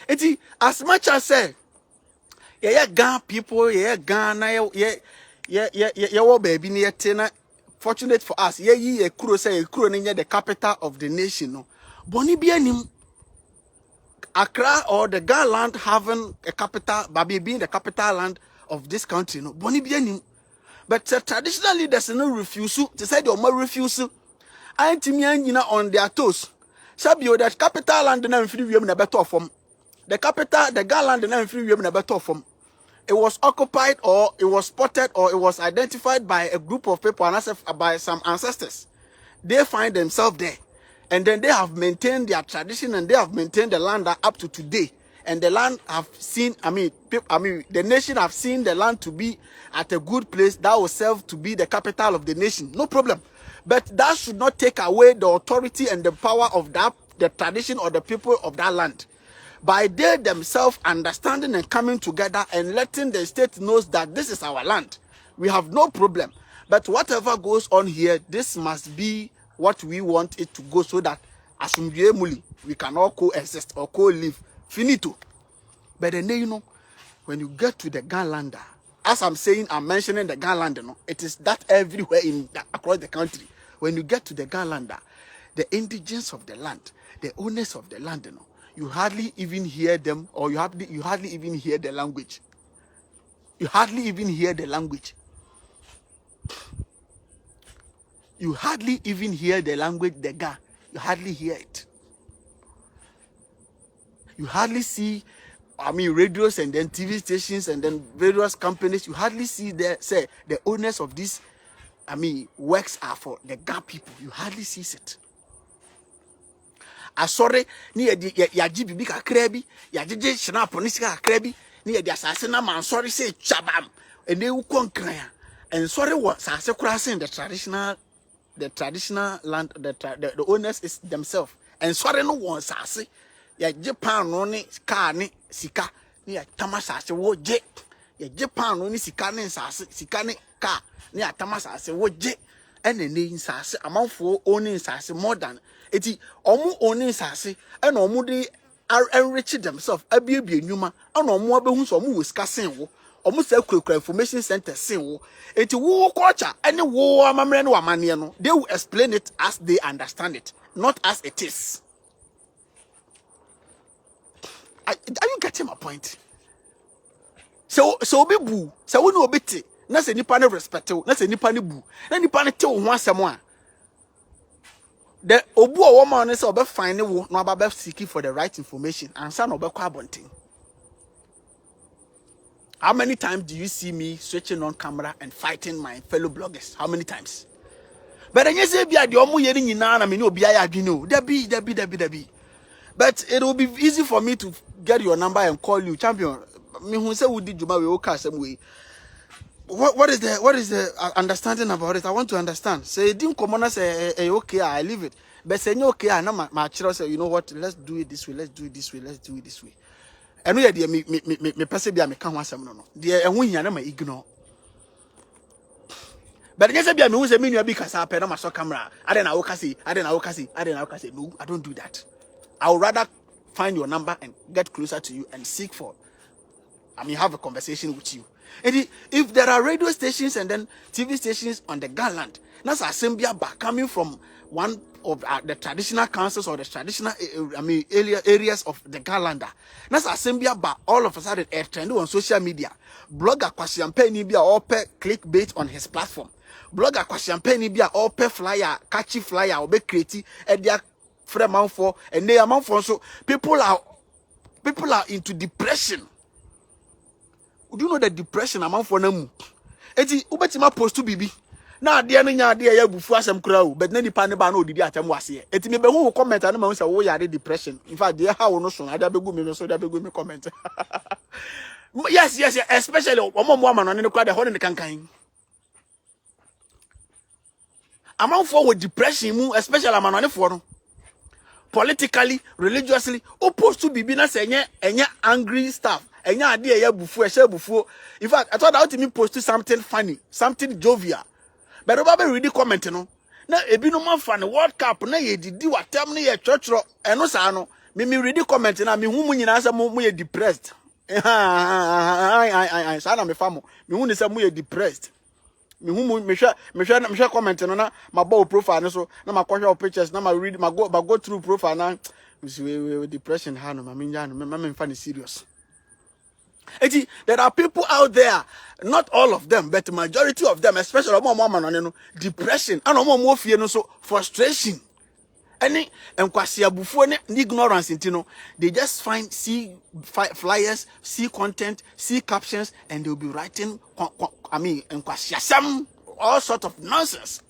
Eti as much as say yeah Ghana people, yeah Ghana, yeah wo baby near tena. Fortunate for us, ye kuro say kuro near the capital of the nation. No, Boni bianim Accra or the Ghana land having a capital, Babi being the capital land of this country. No, Boni bianim. But traditionally, there's no refusal. To say the more refusal, I on their toes. Sabio that capital land and free women a better form. The capital, the Ghana land and free women a better form. It was occupied or it was spotted or it was identified by a group of people and by some ancestors. They find themselves there. And then they have maintained their tradition and they have maintained the land up to today. And the land have seen, the nation have seen the land to be at a good place that will serve to be the capital of the nation. No problem. But that should not take away the authority and the power of that, the tradition or the people of that land. By they themselves understanding and coming together and letting the state knows that this is our land, we have no problem. But whatever goes on here, this must be what we want it to go so that as we can all coexist or co-live. Finito. But then you know, when you get to the Ghana, as I'm saying, I'm mentioning the Ghana, no, it is that everywhere across the country. When you get to the Ghana, the indigents of the land, the owners of the land, no, you hardly even hear them, or you hardly even hear the language. You hardly even hear the language. You hardly even hear the language, the Ga. You hardly hear it. You hardly see, radios and then TV stations and then various companies. You hardly see the owners of these, works are for the Ga people. You hardly see it. Sorry, ni ya jibi ka krebi, ya jeje shina ponisi ka krebi, ni ya asase na man sorry say chabam, and they will kran ya. And sorry what sase kura say the traditional land, the owners is themselves. And sorry no one sase, ya Japan no ni car ni sika, ni ya tamasase wo je, ya Japan no ni sika ni sase, sika ni car, ni ya tamasase wo je. And the name sase amount for owning sase more than eti omu owning sase and omu de are enrich themselves abi nyuma and omu abehu so omu wesika sen wo omu say kura information center sen wo eti wo culture any wo amamre no amane no they will explain it as they understand it, not as it is. Are you getting my point? So be boo so we no obeti na se nipa ne respect wo na se nipa ne bu na nipa ne te wo ho asem a the obu o woman ne se obe find wo no aba be seeking for the right information and say no be kwa abonten. How many times do you see me switching on camera and fighting my fellow bloggers? How many times? But then you say bia de omo yeri nyina na me ne obi aya adwene o dabi. But it will be easy for me to get your number and call you, champion. Me who say we did juma we o ka some way. What is the understanding about it? I want to understand. Say dim commoner say okay, I leave it. But say okay, na my children say, you know what, let's do it this way, let's do it this way. And we are me person be me can one some no. There and when na ma ignore. But then say be me who say me no be kasa pe na ma so camera. I don't know kasi. No, I don't do that. I would rather find your number and get closer to you and seek for have a conversation with you. And if there are radio stations and then TV stations on the Ghana land, that's assembly coming from one of the traditional councils or the traditional areas of the Ghana land. That's assembly all of a sudden a trend on social media. Blogger question penny be all per clickbait on his platform. Blogger question penny be all per flyer, catchy flyer or be creative and they are amount for and they amount for so people are into depression. Do you know the depression amount for them? Eti ubetima post to bibi. Na ade no nya ade ya bufu asem kura o, but na nipa ne ba na odidi atam wase. Eti me be hu comment na ma say wo yare depression. In fact, dey how no so ada begu me so ada begu me comment. Yes, especially omo ama no ne kura de ho ne kankan. Amount for with depression mu, especially ama no for no. Politically, religiously, opposed to bibi na say enye angry stuff. Enya ade ya bufu ehye bufu. In fact, I thought I ought to post something funny, something jovial. But Oba be read comment no. na ebi no man fan World Cup na ye didi watam na ye chochro eno sa no me read the comment na me hu mu nyina say mo ye depressed sa na me famo me hu ni say mo ye depressed me hu me hwe comment no na ma bo profile no so na ma kwhwe pictures na ma read ma go through profile na we depression ha no ma me nya no me fan serious. There are people out there, not all of them, but the majority of them, especially depression, and so frustration. And ignorance, they just see flyers, see content, see captions, and they'll be writing, all sorts of nonsense.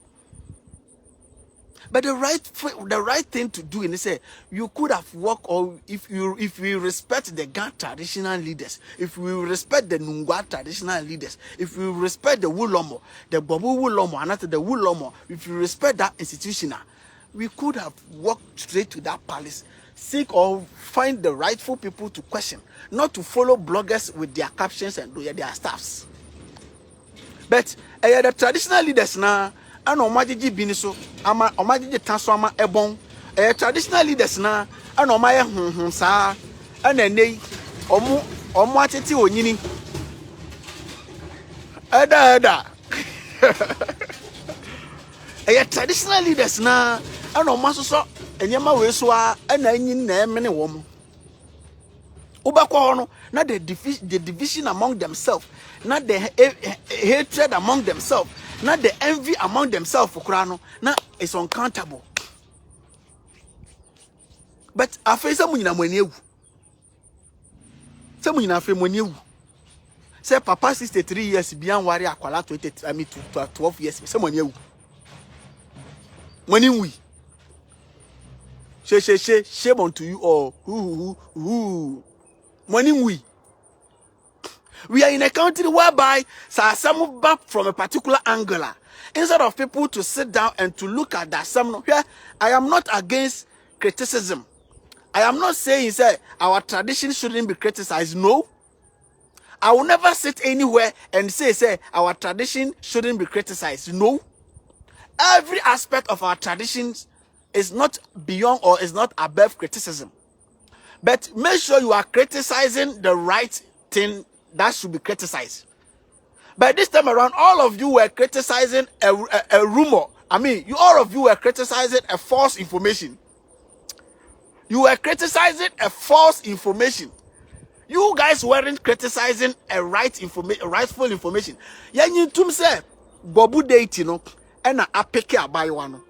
But the right thing to do is say you could have worked, or if we respect the Ga traditional leaders, if we respect the Nungwa traditional leaders, if we respect the Wulomo, the Bobu Wulomo, and not the Wulomo, if we respect that institution, we could have walked straight to that palace, seek or find the rightful people to question, not to follow bloggers with their captions and their staffs. But the traditional leaders now. And omajiji biniso ama omajiji tanso ama ebon traditional leaders na and omaye sa and enei omo atete onyini eda traditional leaders na and omasoso enyema we so a na anyin na emene wo mo ubakwa hono na the division among themselves, not the hatred among themselves, not the envy among themselves for Kurano. Now it's uncountable. But I face someone when you say Papa 63 years beyond warrior Akwala 12 years. Someone you when we shame unto you all who morning we are in a country whereby some back from a particular angle. Instead of people to sit down and to look at that some here, I am not against criticism. I am not saying say our tradition shouldn't be criticized. No. I will never sit anywhere and say our tradition shouldn't be criticized. No. Every aspect of our traditions is not beyond or is not above criticism. But make sure you are criticizing the right thing that should be criticized. But this time around, all of you were criticizing a rumor. I mean, all of you were criticizing a false information. You were criticizing a false information. You guys weren't criticizing a rightful information. Yanyin tum say bobu date no ena apeke abayewa no.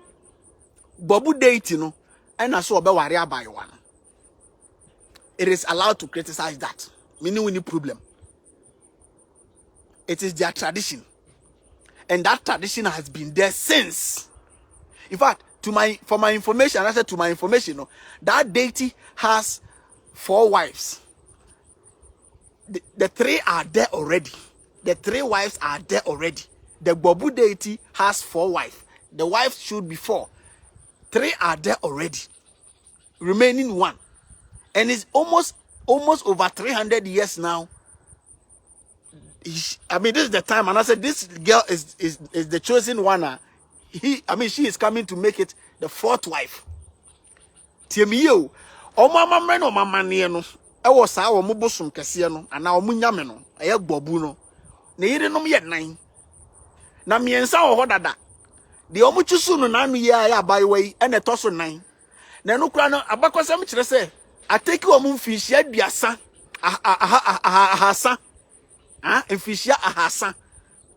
Bobu date no ena so obe ware abayewa no. It is allowed to criticize that. Meaning we need problem. It is their tradition. And that tradition has been there since. In fact, for my information, I said to my information, no, that deity has 4 wives. The 3 are there already. The 3 wives are there already. The Bobu deity has 4 wives. The wives should be 4. 3 are there already. Remaining 1. And it's almost over 300 years now. I mean, this is the time, and I said this girl is the chosen one. She is coming to make it the 4th wife. Tiemiyo, o mama mre no mama ne no. E wo sa wo mobosum kese no, ana o munyame no, eye gbobu no. Na yire nom ye 9. Na Mensah wo hodada. De o muchusu no na anu ye aya abayewa e na toso 9. Na no kura no abakosam kire se ateki wo mu mfihia aduasa ahasa mfihia ahasa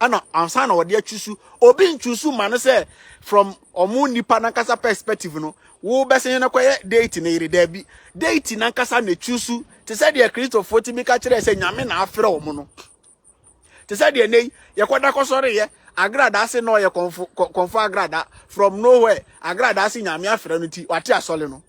ana ansa na wode achusu obi nchusu mane se from omu nipa nankasa perspective no wo besen na koye date na ire dabi date nankasa na chusu te say de Christopher timi ka kire se nyame na afre wo mu no te say de nei ye koda kosore ye agrada ase no ye konfo agrada from nowhere agrada ase nyame afre no ti wate asole no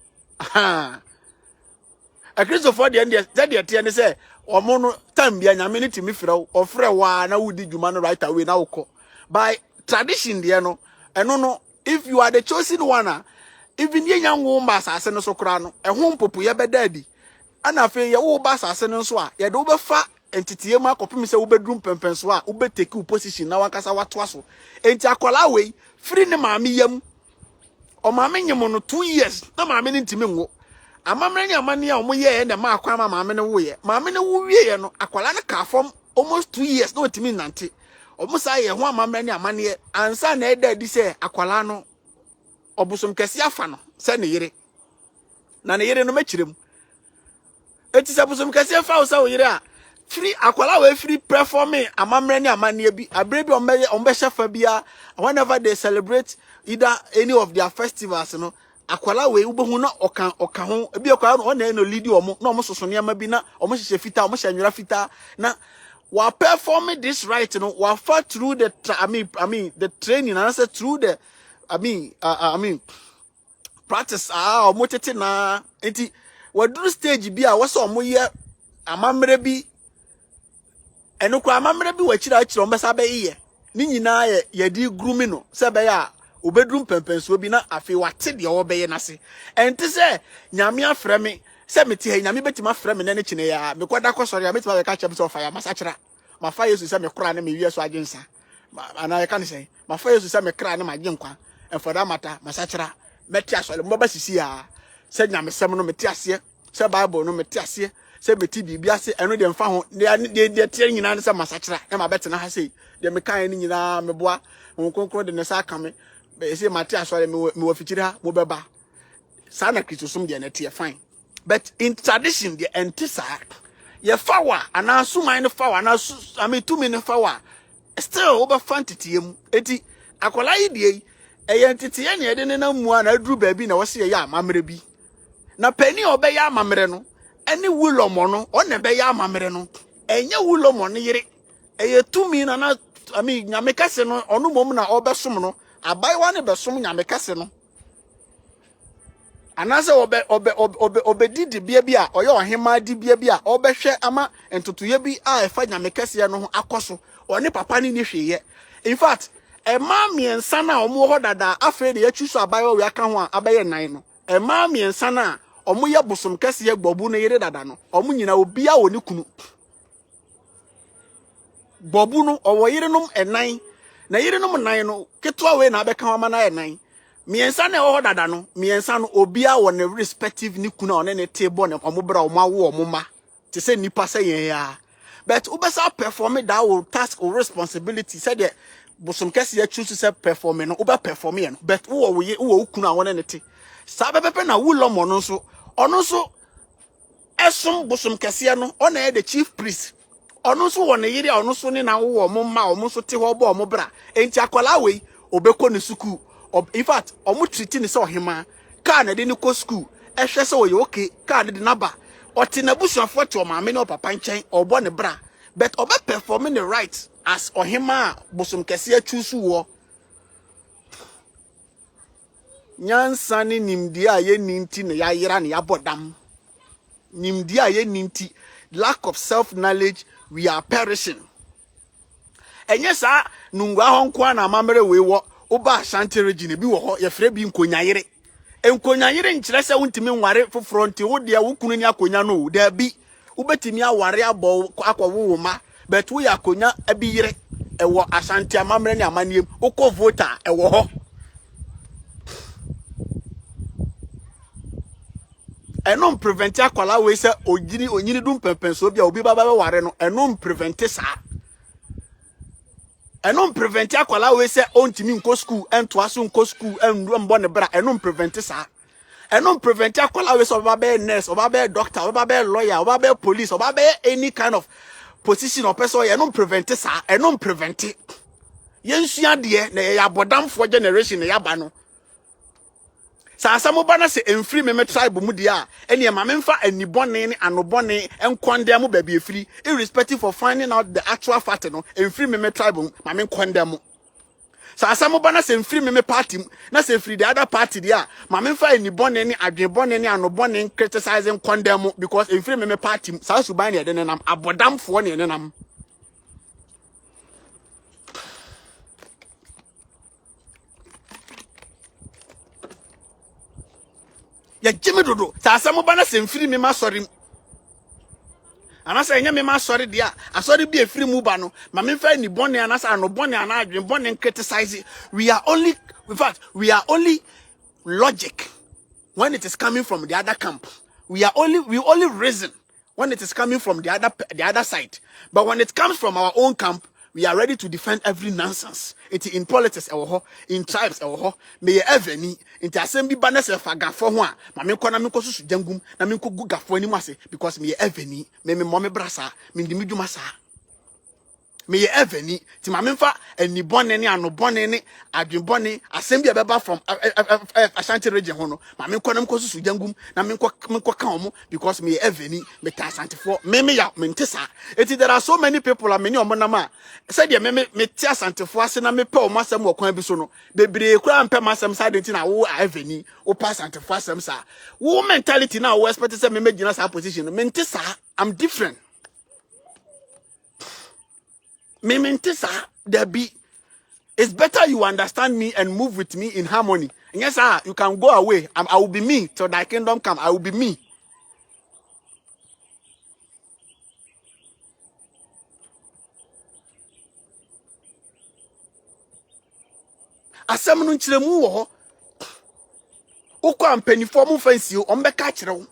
a Christopher de end de tie ne say omo no time bia nyame ne timi frɛ wo ofrɛ wa na wudi dwuma no right away na wokɔ by tradition de no eno no if you are the chosen one even ye nyanwo mba asase no so kra no ɛho mpopo ye bedadi ana fe ye wo ba asase no so a ye de wo befa entitiye mu akopem sɛ wo bedrum pempen so a wo betake position na wankasa watoa so enti akola we free ne maame yam o maame nyemo no 2 years na maame ne ntimi ngo amamre ni amane a omoye na ma akwa maame ne wo ye maame ne wo wie ye no akwala ne ka fom almost 2 years na otimi nante omusa ye ho amamre ni amane ansa na eda di se akwala no obusom kese afa no se ne yire na ne yire no machirem eti se obusom kese afa wo se wo yire a free akwala we free performing amamre ni amane bi abrebi ombe shefa bia whenever they celebrate either any of their festivals no akwala we ubehu na oka ho ebi akwala no na lead omo na omo soso ne ama bi na omo hye fita omo hye nwura fita na we performing this right no we fought through the I mean the training and I said through the I mean practice omo tete na enti we do stage bi a we so omo ye amamre bi eno kwa amamre bi we chira omo sa be ye ni nyina ye di grooming no se be ya obedrum pempenso bi na afi wate de obeye nase enti se nyame afre me se meti he nyame betima afre me na ne kine ya me koda kosori ya betima be ka che be so fire masachira ma fa yesu se me kra na me wie so agensa ana ye kan se ma fa yesu se me kra na ma genkwa enfoda mata masachira meti asole mo ba sisi ya se nyame sem no meti ase se bible no meti ase se meti bibia ase eno de mfa ho de tie nyina se masachira e ma betena ha sei de me kan ni nyina me boa nkonkro de ne sa aka me be say mate asore me wo fichiri ha mo beba sa na Christosum de na tie fine but in tradition the entisa ye fawa ana suman ne fawa na I mean 2 minute fawa still over fantitiem eti akola yi die eye ntitiye ne de ne na mu na aduru ba bi na wo se ye amamre bi na pani obe ya amamre no ene wulomo no o ne be ya amamre no enye wulomo ne yire eye 2 minute na I mean nyame kase no onu mom na obesom no abaiwa ne besom nyame kase no anase obedidi bia bia oye ohema di bia bia obehwe ama entotoye bi a efa nyame kase no ho akoso oni papa ni hweye in fact ema miensa na omo ho dada afa de yachuso abaiwa we aka ho a abaye nan no ema miensa na omo ye bosom kase ye gbobu no yire dada no omo nyina obi a woni kunu bobu no owo yire num enan na yire num nan no ketwa we na abeka wa na enan miensa na ho dada no miensa no obi a wo ne respective ni kuna one ne table ne omobra o mawo omoma te se nipa se yen ya but ubesa perform that will task or responsibility said the bosom kese ya choose se perform no uba perform no but wo kuna one ne te sa bepepe na wulomo no so ono so esom bosom kese no ona e the chief priest ono so won yiri ono so ni na wo mo ma omo so te ho bo omo bra enti akwala we obekọ ne school in fact omo treat ni se ohema ka na de ni ko school ehwe se wo ye okay ka de naba oti na busuafo te o maame ne o papa nchen obo ne bra but obe performing the right as ohema bosom kese achusu wo nyansa ni nimdi a ye ninti ne ya yira ne ya bodam nimdi a ye ninti lack of self knowledge we are perishing enye sa nungwa ho nko na amamere we wo oba Ashanti region bi wo ho ye frɛ bi nkonyayire nkyerɛ sɛ wontimi nware foforo nti wo de wo kunu ni akonya no da bi wobetimi aware abɔ akɔwo wo ma but wo ya akonya abi yire ɛwɔ Ashanti amamere ne amaniem wokɔ voter ɛwɔ ho enom prevent akwala we se onyini dum pempenso bia obi baba ware no enom prevent sa enom prevent akwala we se ontimi nko school ento aso nko school endu mbo ne bra enom prevent sa enom prevent akwala we se oba be nurse oba be doctor oba be lawyer oba be police oba be any kind of position or person enom prevent sa enom prevent yensua de na ya bodamfo generation na ya ba no sa asamo bana se emfiri me tribe mu dia ene ma memfa anibone ne anobone enkondem mu ba bi efiri irrespective of finding out the actual fact no emfiri me tribe ma me nkondem sa asamo bana se emfiri me party na se free the other party dia ma memfa anibone ne adwebone ne anobone criticizing condemn because emfiri me party sa suban ne de nenam abodamfo ne nenam ya jimi dodo sa asamo bana se mfiri me masori anasa enya me masori dia asori bi efiri mu ba no ma me fa ni bone anasa no bone ana adwen bone criticize we are only in fact we are only logic when it is coming from the other camp. We only reason when it is coming from the other side. But when it comes from our own camp, we are ready to defend every nonsense. It in politics, in tribes, may ever ni into assembly banners of a gaffo one. Mammy Konamiko Jangum, Namiko Gugafo anymase, because me ever ni, me mommy brassa, mean the midumasa. May ever ni, Timamfa, and ni bonny and no bonny, I've been bonny, assembly beba from Ashanti region hono, Mammy Konamiko Jangum, Namiko Kamo, because me ever ni, Metasanti for, Meme ya, Mentessa. There are so many people, I mean, your monama. Said ya me tia Santa Fuasina me po masam wo kwan bisono bebre kura mpe masam side ntina wo aveni wo pass Santa Fuasam sa wo mentality na wo expect say me gina sa position me ntisa I'm different me ntisa there be it's better you understand me and move with me in harmony and yes sir you can go away I will be me till thy kingdom come I will be me. Asem no nkyeremu wo ho ukwa mpanifo mu fancy o mbeka kire wo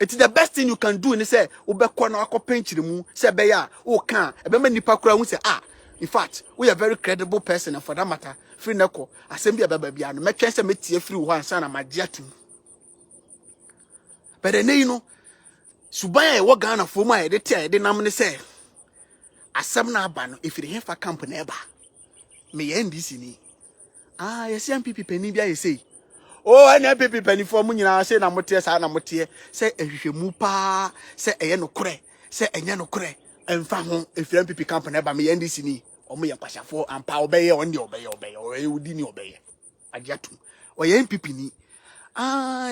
it is the best thing you can do ni say ubekọ na akọ penkyeremu say be ya o kan e be ma nipa kura hu say in fact we are a very credible person and for that matter free neko asem bia baba bia no metwen say metie free wo ansa na magia tum but then you know suban e wo Ghana fo mu a de tie de nam ni say asem na aba no if the hefa camp na eba me NDC ni yes MPP pani bia say NPP pani for mu nyina say na motie sa na motie say ehwehwemu pa say eye no kore say enye no kore emfa ho if MPP camp na eba me NDC ni omo ye kwashafo ampa obeye on de obeye udi ni obeye agiatum oye MPP ni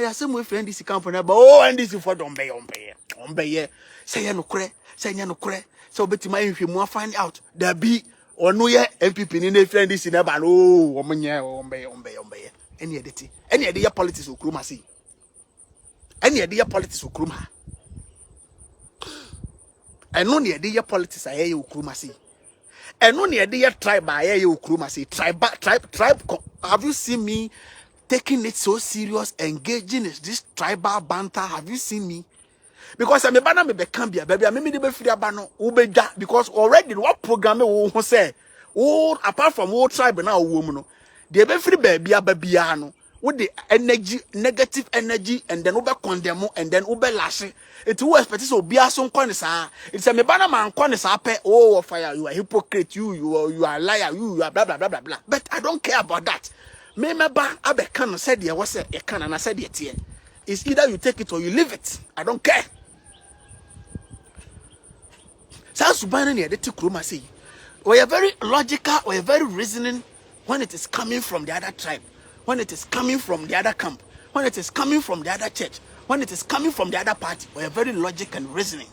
yes mo if NDC camp na eba NDC for ombeye say ye no kore say enye no kore say obetima ehwehwemu find out there be onu ye MPP ni na friend this never no omonye ombe any edit ya politics okruma see any edit ya politics okruma eno ne edit ya politics aye okruma see eno ne edit ya tribe aye okruma see tribe have you seen me taking it so serious engaging in this tribal banter have you seen me because I'm a banner me Cambia, baby. I mean, the free abano ubeja because already what program we say, apart from all tribe now woman, the be free baby ababiano with the energy, negative energy, and then ube condemn and then ube lash it. Who expect so be a son conisa? It's a me banner man conisa pe fire. You are hypocrite. You are liar. You are blah blah blah blah blah. But I don't care about that. Me ba abe can said there was a can and I said it here. It's either you take it or you leave it. I don't care. We are very logical, we are very reasoning when it is coming from the other tribe, when it is coming from the other camp, when it is coming from the other church, when it is coming from the other party, we are very logical and reasoning.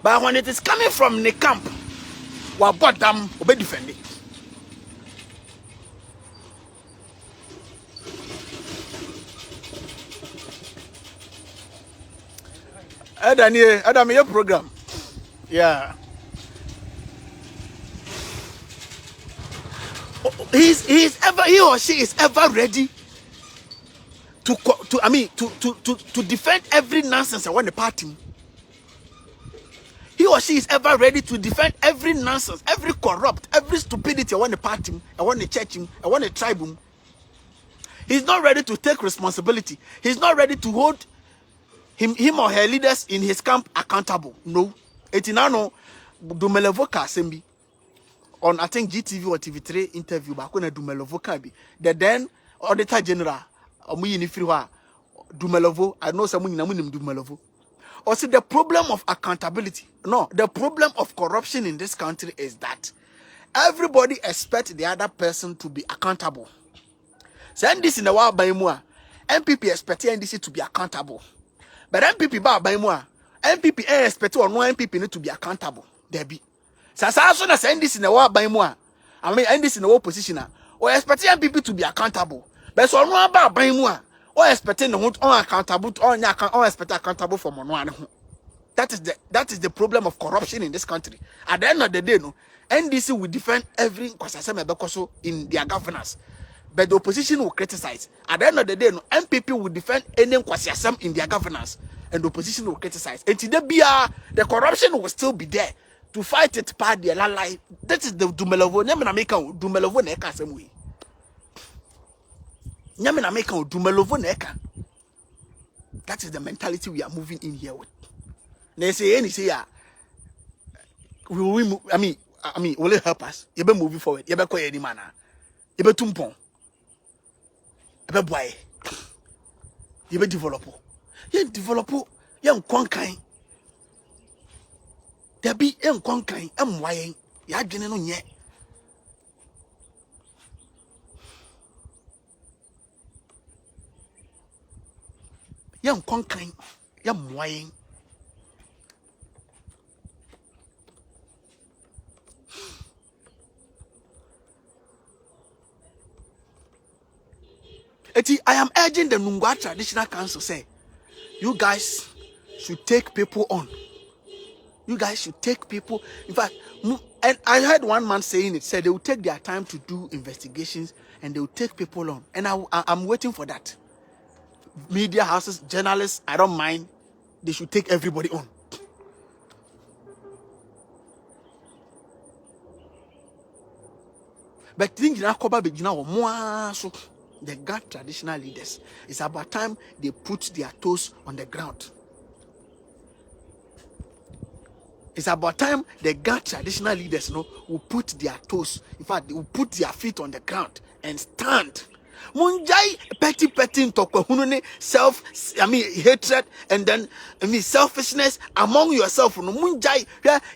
But when it is coming from the camp, we are bottom, we be defending. Adam, your program. Yeah. He or she is ever ready to defend every nonsense I want the party. He or she is ever ready to defend every nonsense, every corrupt, every stupidity I want the party, I want the church, I want the tribe. He's not ready to take responsibility. He's not ready to hold him or her leaders in his camp accountable. No. Etinano Dumelevoka Sembi on I think GTV or TV3 interview back when Dumelovoka be the then Auditor General Omuyini Friwa Dumelovo. I know someone in Dumelovo. Or see the problem of accountability. No, the problem of corruption in this country is that everybody expects the other person to be accountable. Send this in the world by more. MPP expect NDC to be accountable. But MPP by more. MPP expect or no MPP need to be accountable. There be. So as soon as NDC in the world by more. I mean NDC in the opposition. Or expect MPP to be accountable. But so no about by more. Or expecting the unaccountable or expect accountable for one. That is the problem of corruption in this country. At the end of the day, no NDC will defend every because in their governance. but the opposition will criticize. At the end of the day, no, MPP will defend any kwasiasem in their governance, and the opposition will criticize. And today, the corruption will still be there to fight it. Part the lie. That is the Dumelovo. Nyamina make Dumelovo neka semwe. Nyamina make Dumelovo neka. That is the mentality we are moving in here with. They say any say will we move, I mean, will it help us? You be moving forward. You be any manner. You be tumpon. You be boy. You be developer. You developer. You conquering. There be conquering. Why? You are getting on yet. You conquering. You why? I am urging the Nungwa Traditional Council, say, you guys should take people on. You guys should take people. In fact, and I heard one man saying it, said they will take their time to do investigations and they will take people on. And I'm waiting for that. Media houses, journalists, I don't mind. They should take everybody on. But things are more so. The God traditional leaders, it's about time they put their toes on the ground. It's about time the God traditional leaders, will put their toes, in fact, they will put their feet on the ground and stand. Munjai petty hatred and then selfishness among yourself. Munjai,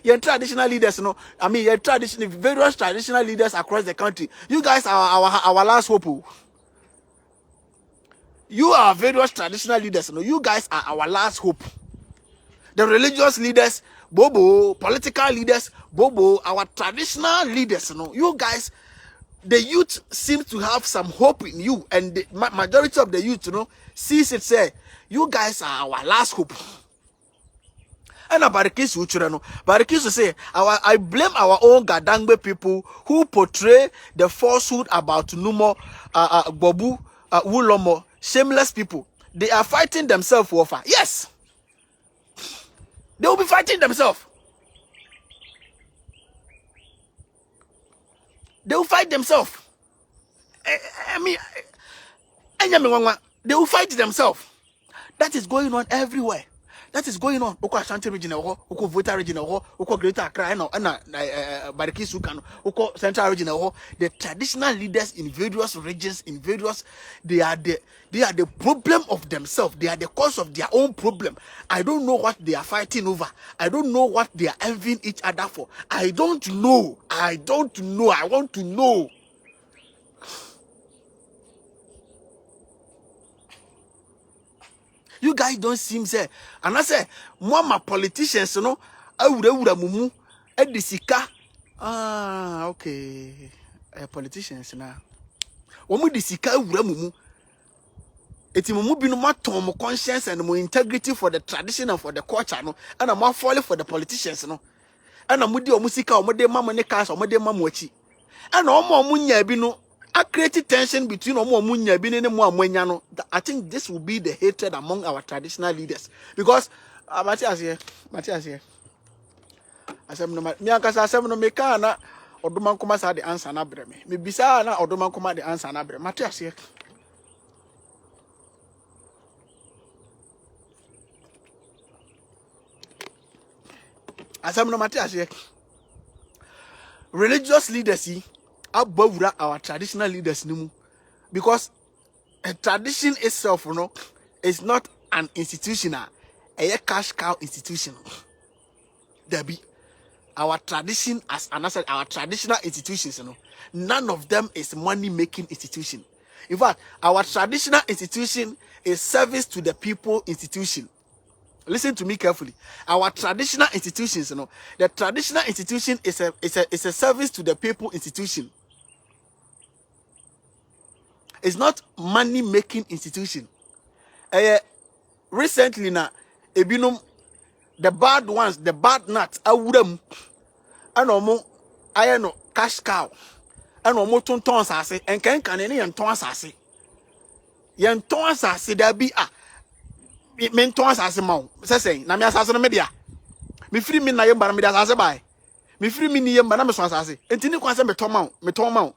your traditional leaders, your traditional various traditional leaders across the country. You guys are our last hope. You are various traditional leaders. You guys are our last hope. The religious leaders, Bobo, political leaders, Bobo, our traditional leaders. You guys, the youth seems to have some hope in you, and the majority of the youth, sees it say, you guys are our last hope. And Barikis will say, I blame our own Gadangbe people who portray the falsehood about Numo, Bobu, Wulomo. Shameless people. They are fighting themselves for offer. Yes. They will be fighting themselves. They will fight themselves. They will fight themselves. That is going on everywhere. That is going on. Oko Ashanti region, Oko Volta region, Oko Greater Accra, and Bariki Sukan, Oko Central region. The traditional leaders in various regions, they are the problem of themselves. They are the cause of their own problem. I don't know what they are fighting over. I don't know what they are envying each other for. I don't know. I want to know. You guys don't seem say, and I say, my politicians, I would mumu, edisika. Okay, politicians now. Omu disika would mumu. Eti mumu binu matom conscience and more integrity for the tradition and for the culture, and I'm more falling for the politicians, and I'm with your musika or mode mama ne cars or mode mamuchi, and all more munya binu. I created tension between Omunya Bin and Mwenyano. I think this will be the hatred among our traditional leaders. Because Matthias here. I said, no, Miakas, I said, no, Mekana, or Duman Kumas had the answer, Nabreme. Mibisana or Duman Kuma the answer, Nabre. Matthias here. I said, no, Matthias here. Religious leaders, above our traditional leaders, because a tradition itself, is not an institution, a cash cow institution. There be our tradition as another our traditional institutions, none of them is money-making institution. In fact, our traditional institution is service to the people institution. Listen to me carefully. Our traditional institutions, the traditional institution is a service to the people institution. It's not money-making institution. Recently, now, the bad ones, the bad nuts, I know cash cow. and no more tons as and can any and tons as yen tons as there be men tons as a mount, saying, Namia Sasson media. Me free me na yamba me as by. Me free me ni yamba na me so asase. Enti ni kwanse me ton mount.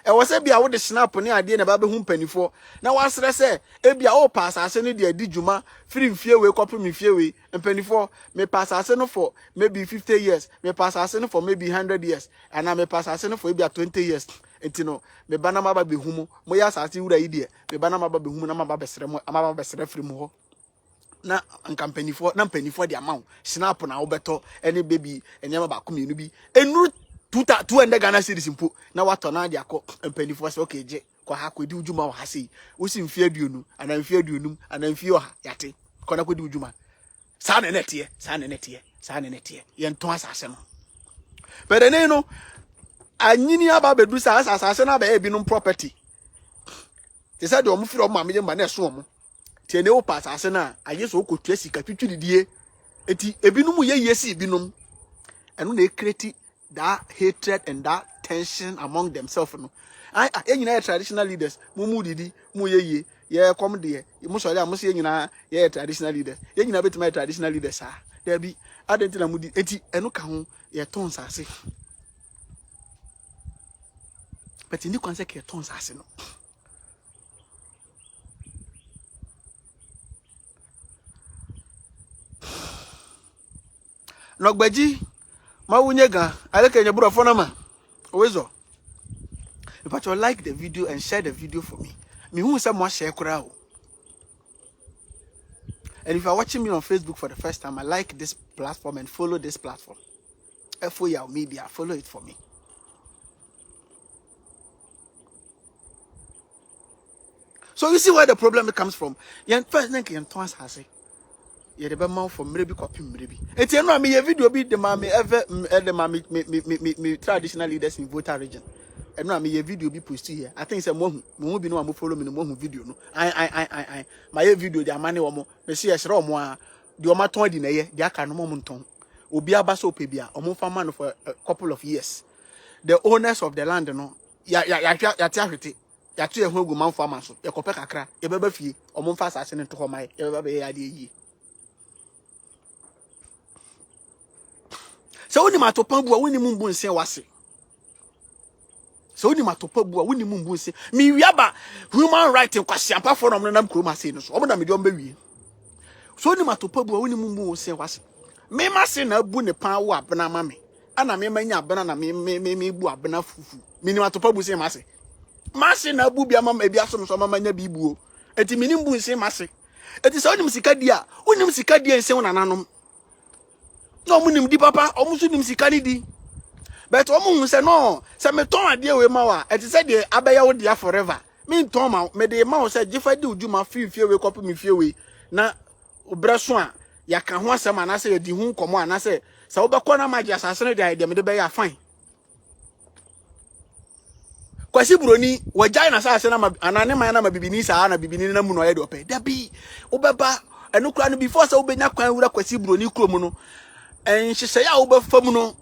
E wo se bia wo de snap ne ade na ba be hu mpanifo. Na wasre se e bia o pass asase ne de adi djuma free mfie we kopro me fie we mpanifo me pass asase no for maybe 50 years, me pass asase no for maybe 100 years, and me pass asase no for bia 20 years. Enti no me bana ma ba be hu mo ya asase wura yi de me bana ma ba be hu na ma ba be sere mo ama ba be sere free mo ho. Na nkampanifo na mpanifo de amount snap na wo beto any baby enyama ba komienu bi enu 200 Ghana cedis mpo na wato na de akọ mpanifo se okay je kwa ha kwedi ujuma wa ha sei wosi mfie aduonu ana mfie aduonum ana mfie oha yate kwa na kwedi ujuma sa na nete ye nton asase no but ene no anyini aba bedu sa asase na ba e bi no property te say de omo firi omo ameye mba na eso omo tiene wo pass ase na aye so ko tua sika twitwidie eti ebinum ye yesi ebinum eno na create that hatred and that tension among themselves no nyina traditional leaders mu didi mu ye come there mu so am so nyina ye traditional leaders ye nyina betima traditional leaders there bi adentina mu di eti eno ka ho ye ton sase but ndi kwanse ke ton sase no Nogbaji mawunyega aleke nyeburo fonama owezo if you like the video and share the video for me who say mo share kura o. And if you are watching me on Facebook for the first time, I like this platform and follow this platform. FOYAO Media, follow it for me. So you see where the problem comes from. First thing you tons has ye the mouth for maybe copy maybe. It's no me video be the mommy ever the mommy me traditional leaders in Volta region. And no me video be posted here. I think say mo be no am follow me no mo video no. I my video the amane wo mo me see esre omo a de omo ton di na ye de aka no mo nton. Obi aba so pe bia omo fa man for a couple of years. The owners of the land no ya ti ahwete. Ya to ye hu egu man farmer so. Ye kope kakra, ye beba fie, omo fa asase ne to ho mai, ye beba be ye ade yi. So woni matopa bu a woni mumbu nsen wase. So woni matopa bu a woni mumbu nsen. Mi wiaba human rights kwasi ampa for no nam kroma sei no so. Omo na me de omba wie. So woni matopa bu a woni mumbu nsen wase. Me ma se na bu ne pan wo abena ma me. Ana me manya abena na me bu abena fufu. Mi ni matopa bu sen ma se. Mase na bu bia mama bia so so mama nya bi buo. Eti minim bu nsen mase. Eti so onim sika dia, onim sika dia nsen nananom. No munim di papa, omu so nim sika ni di. But omu hu se no, se me ton ade we ma wa, eti se de abaya wo dia forever. Me ton ma, me de ma wo se gifa di udwuma fie we kopo me fie we. Na obreso a ya ka ho asem ana se di hu nkomo ana se wo be ko na magi asase ne de me de be ya fine. Kwasi broni wajai na sa na anane man na mabibini sa na bibini na mu no ye de ope da bi obeba eno kura no before sa obenya kwan wura kwasi broni kuro no en hyehyɛ ya obefa mu no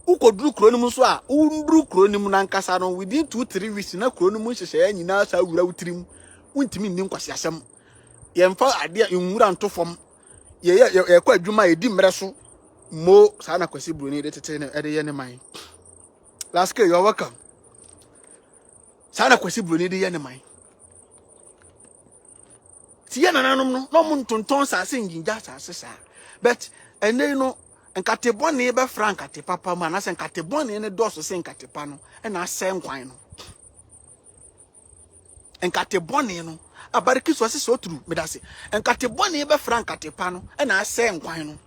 ukoduru kuro no mu so a unduru kuro no mu na nkasa no within 2-3 weeks na kuro no mu hyehyɛ ya nyina sa wura wutirim untimi nni kwasi asɛm ye mfa ade nwura ntofom ye kwa adwuma edi mmere so mo sa na kwasi broni de tete ne ede ye ne man last you're welcome. Sana kwesi broni de ye ne man. Ti ye nananom no mo ntonton sase nginja sase sa. But ene no nkate bone be frankate papa ma na se nkate bone ne doso se nkate pa no e na ase nkwan no. Nkate bone no abariki so ase so turu medase. Nkate bone be frankate pa no e na ase nkwan no.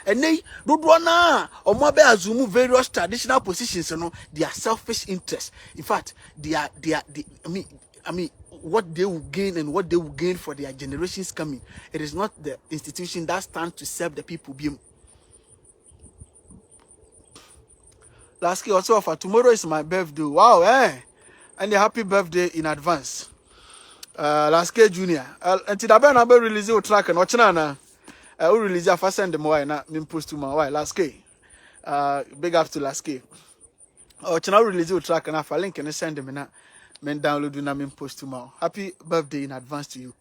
Ene dodo na omo be azumu various traditional positions no their selfish interest. In fact, I mean what they will gain and what they will gain for their generations coming. It is not the institution that stands to serve the people. Last year also for tomorrow is my birthday. Wow, and a happy birthday in advance. Last year junior. Until the band release your track and watch na. I will release a first send them why not post to my why last K. Big up to last K. Oh, channel release your track and I link and send them na men download na men post tomorrow. Happy birthday in advance to you.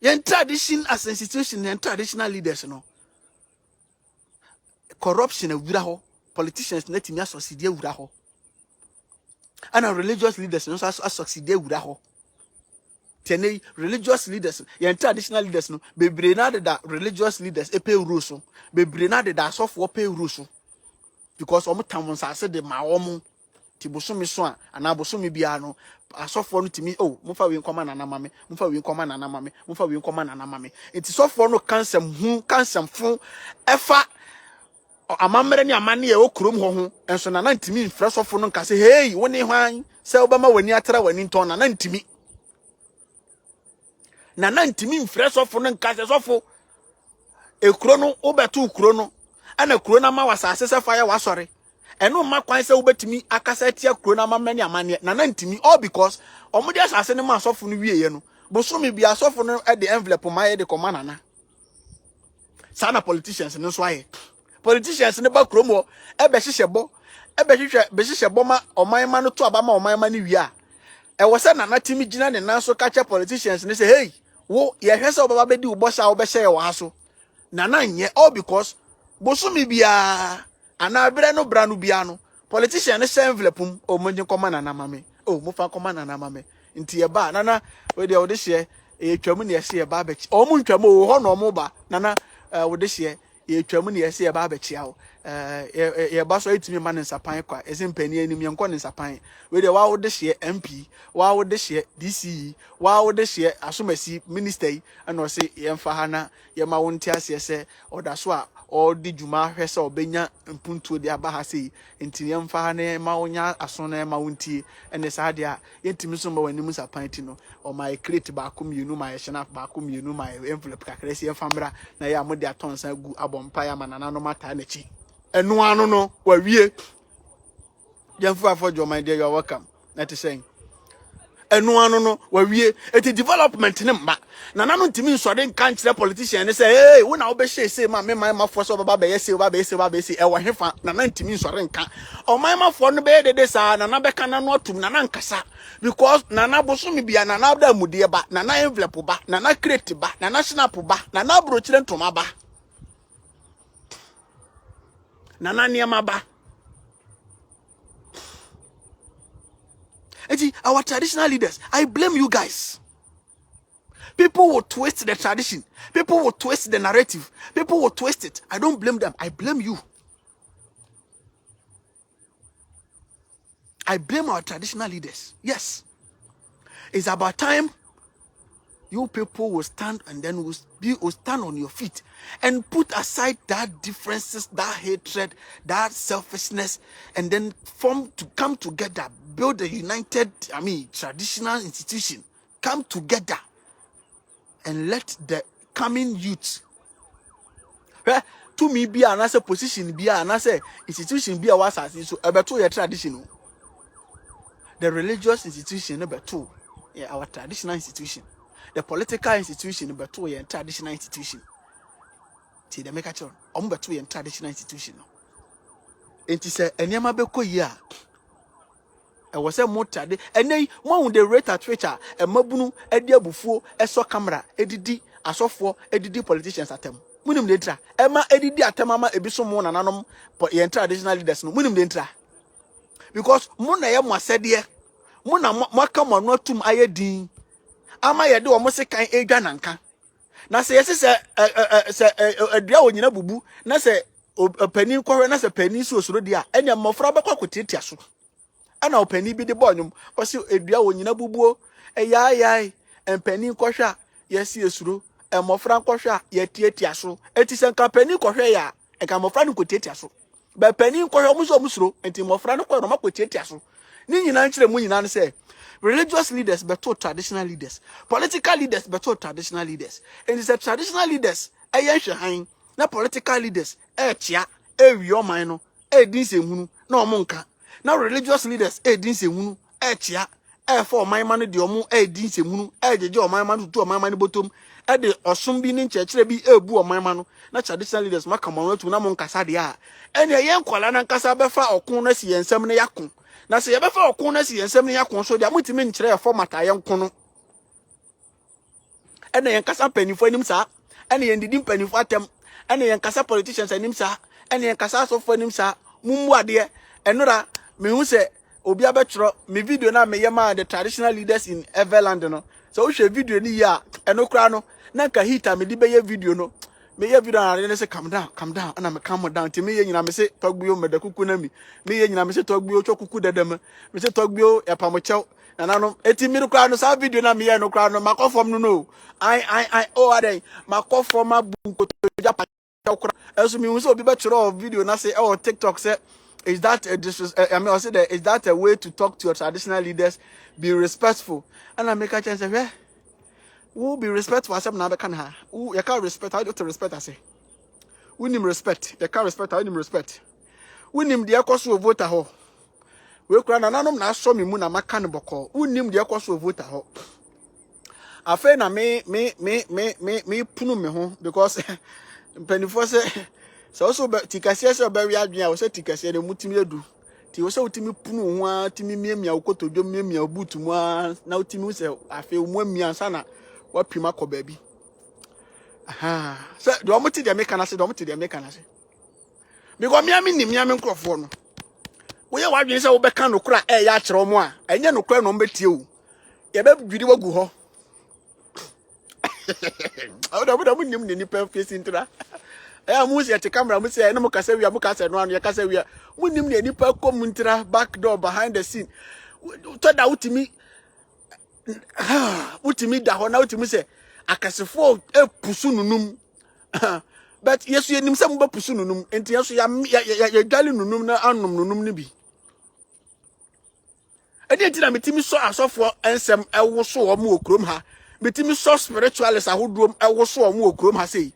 Yen tradition as an institution and traditional leaders no. Corruption ewura ho. Politicians net me succeed ewura ho. And our religious leaders no succeed ewura ho. Tene religious leaders, yen traditional leaders no bebre na de religious leaders e pay rules so. Bebre na de so for pay rules so. Because omo tamon sa se de ma omo ti bosomi so a ana bosomi bia no asofo no timi oh mfa we nkoma na mame mfa we nkoma na mame mfa we nkoma na mame enti sofo no kansam fun efa amamere ni amane e okrom ho enso na ntimi mfra sofo no nka se hey woni hwan se obama wani atara wani nton na ntimi na ntimi mfra sofo no nka se sofo ekuro no obetu kuro no ana kuro na ma wasase se fa ya wasore eno ma kwan se wobetimi akasa tia kuro na ma mani amane na ntimi all because omudi asase ne ma asofo no wieye no bosomi bia asofo no e de envelope ma ye de komana na sana politicians no so aye politicians ne ba kuro mo e be hwehwe bo ma oman ma no to aba ma oman ma ne wi a e wo se na timi gina ne nan so kache politicians ne say hey wo ye hwese obaba bedi ubo sha wo be hye wo aso na nye all because bosomi bia ana bere no bra no bia no politician ne share envelope o monje koma na mame o mo fa koma na mame nti ye ba nana we de wo de hye e twam ne ye hye ba ba chi o mo ntwam o ho no mo ba nana wo de hye e twam ne ye hye ba ba chi awo ye ba so etimi ma ne nsapan kwa ezimpani anim ye nko ne nsapan we de wa wo de hye MP wa wo de hye DC wa wo de hye asomasi minister yi ana o se ye mfa ha na ye ma wo ntia se se oda so a all the juma hwese obenya mpuntuo de aba ha sei enti ye mfa ha na ma wonya aso na ma wontie ene sa de a yentimi so ma wani musa panti no o my crate ba kom yenu my shena ba kom yenu my envelope kakra se famra na ya mode atonsa gu abompa ya manana no mata na chi enu anu no wa wie yemfa afọjo my dear, you are welcome that is saying enu anu no wa wie eti development ne mba na nanu ntimi nsode nka nkyere politician ne say hey wo na wo be hye say ma me man ma fo so baba be yesi baba yesi e wo hefa na nan ntimi nsode nka o man ma fo no be dede sa na na be kana no atum na nkasa because na na bosomi bia na na da mudie ba na na envelope ba na na crate ba na na snap ba na na brochire ntoma ba na na niema ba. Our traditional leaders, I blame you guys. People will twist the tradition. People will twist the narrative. People will twist it. I don't blame them. I blame you. I blame our traditional leaders. Yes. It's about time you people will stand and then will stand on your feet and put aside that differences, that hatred, that selfishness, and then come together, build a united, traditional institution, come together and let the coming youth to me be another position, be another institution, be a was so about your traditional. The religious institution number 2, our traditional institution. The political institution number 2 and traditional institution. See the make a turn. Number 2 and traditional institution. And he said, and Yama Beko ya. I was a motor, and they mound the rate at which a mabunu, a dear buffo, a saw camera, a didi, a software, a didi politicians at them. Munum letra, Emma, a didi at Mama, a bisomon and anum, but the traditional leaders no munum letra. Because Mona Yama said, dear, Mona Makam or not to my dean. Ama ye de omo se kan edwa nanka na se yesi se adua onyina bubu na se opani kwhwe na se pani so osoro dia enya mmofra bekwa kotiatia so ana opani bi de bonyum o se adua onyina bubuo eyayai empani kwhwe a yesi esuro mmofra kwhwe a yetiatia so eti se nka pani kwhwe ya enka mmofra no kotiatia so ba pani kwhwe omo so omusuro enti mmofra no kwhwe no makotiatia so ni nyina nkire mu nyina ne se religious leaders better traditional leaders, political leaders better traditional leaders, and it's a traditional leaders na political leaders chia wi mino din se hunu na omonka na religious leaders din se hunu chia for my man de omo di nsemunu jeje o my man to o my man bottom de osom bi ni nchechire bi ebu o my man na traditional leaders maka mo tu na mo nkasa de a ene ye nkwala na nkasa befa okun na si yensem ne yakon na se ye befa okun na si yensem ne yakon so de amutimi nkyere ye format ayenkon no ene ye nkasa panifo anim sa ene ye ndidi panifo atem ene ye nkasa politicians anim sa ene ye nkasa asofo anim sa mummu ade enora me hu se obi abetro me video na me yema the traditional leaders in Everland no so wo hwe video ni ya enokra no na ka hita me di be ye video no me ye video na say calm down and me calm down ti me ye nyina me say togbio me da kuku na me ye nyina me say togbio chokuku dedem me say togbio ya pamochew na nanom eti mi kra no sa video na me ye no kra no makofom no I oh ade makofom abunkoto ja pa kra eso mi hu se obi betro video na say oh TikTok say is that is that a way to talk to your traditional leaders? Be respectful. And I make a chance of where who be respectful as I'm can ha. Who you can't respect, how do you respect I say? We need respect. You can't respect, I need respect. We need the cost of voter ho. We cry na nanom na show me muna makan boko. We need the cost of voter ho. I feel na me punu me ho because penifo say so also tikase se oba wi adwen a wo se tikase de mutimi edu ti wo se utimi punu ho a timi miamia ukotodwo miamia obutumu a na utimi se afi mu amia ansa na wa pima ko ba bi aha so do mo ti de meka na se because miami ni miami nkrofo no wo ye wadwen se wo beka no kura ya kire mo a enye no kura no mbetie o ye be dwiri wagu ho awu da nim ni pa face ntra musi ya camera musi ya no kasa wi kasa no anu ya kasa wi munim ne nipa komuntra back door behind the scene to da utimi da ho na utimi se akasefo epusu nunum but yesu yenim se mba pusu nunum enti yesu ya dwale nunum na anom nunum ne bi edi enti na metimi so asofo ensem ewoso o mu okrom ha metimi so spiritualist ahodom ewoso o mu okrom ha sei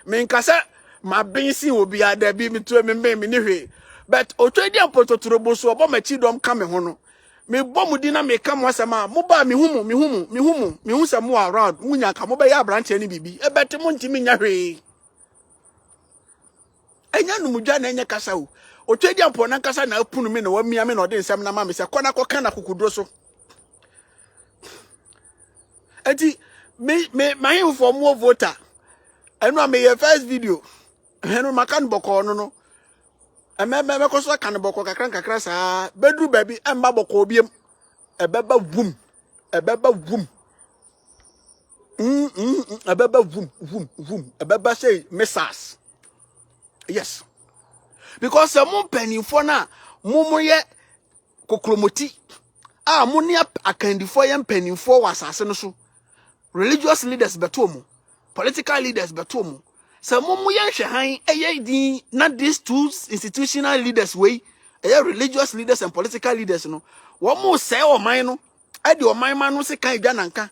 me nkasa ma bensi obi ada bi mitu me ni hwe but otwedi ampototorobo so obo machi dom ka me ho no me bomudi na me ka mo asema mo ba me hu se mo around munya ka mo ba ya branch ni bibi ebete mo ntimi nya hwe enya numudwa na enya kasa o otwedi ampo na kasa na apunu me na wamia me na ode nsem na ma me se kona koka na kokudro so enti me my info mo voter enu me your first video enu makan boko no me koso kan boko kakran sa bedru baby emba boko obiem ebeba wum ebeba wum ebeba say Mensah yes because some penifo na mumoye kokromoti a muni akandifo ye penifo wasase no so religious leaders betomo political leaders betomo some mumu ye hwan eyedi na these two institutional leaders way religious leaders and political leaders no wo mu say o man no e de o man ma no se kan dwa nanka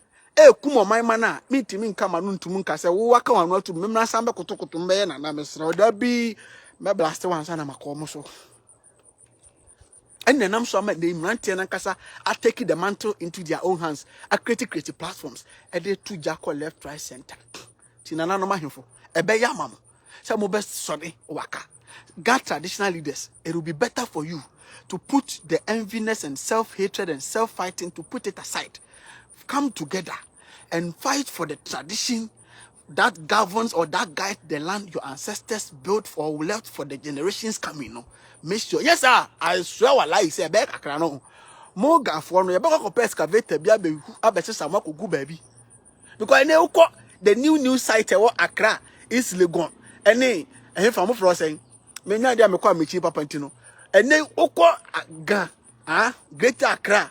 kum o man ma na mitimi nka ma no ntum nka se wo waka wanu atu memna sambe kotokoto mbe na na mesra oda bi me blast wan sana makomo so and then I'm so mad they mantian and kasa are taking the mantle into their own hands. A creative platforms. And they two Jacko left, right, center. Tinana no mahinfo. Ebe ya mamo. Some best sorry waka. God traditional leaders. It will be better for you to put the enviness and self-hatred and self-fighting to put it aside. Come together and fight for the tradition that governs or that guides the land your ancestors built for or left for the generations coming. No, make sure. Yes, sir. I swear, what lie say back. I know. More gun for no. You better go excavate. Be a some go baby. Because I know the new site or Accra is Legon. And then from for saying, me na dia me kwa me chi papa ntino. And then oko ga Greater Accra.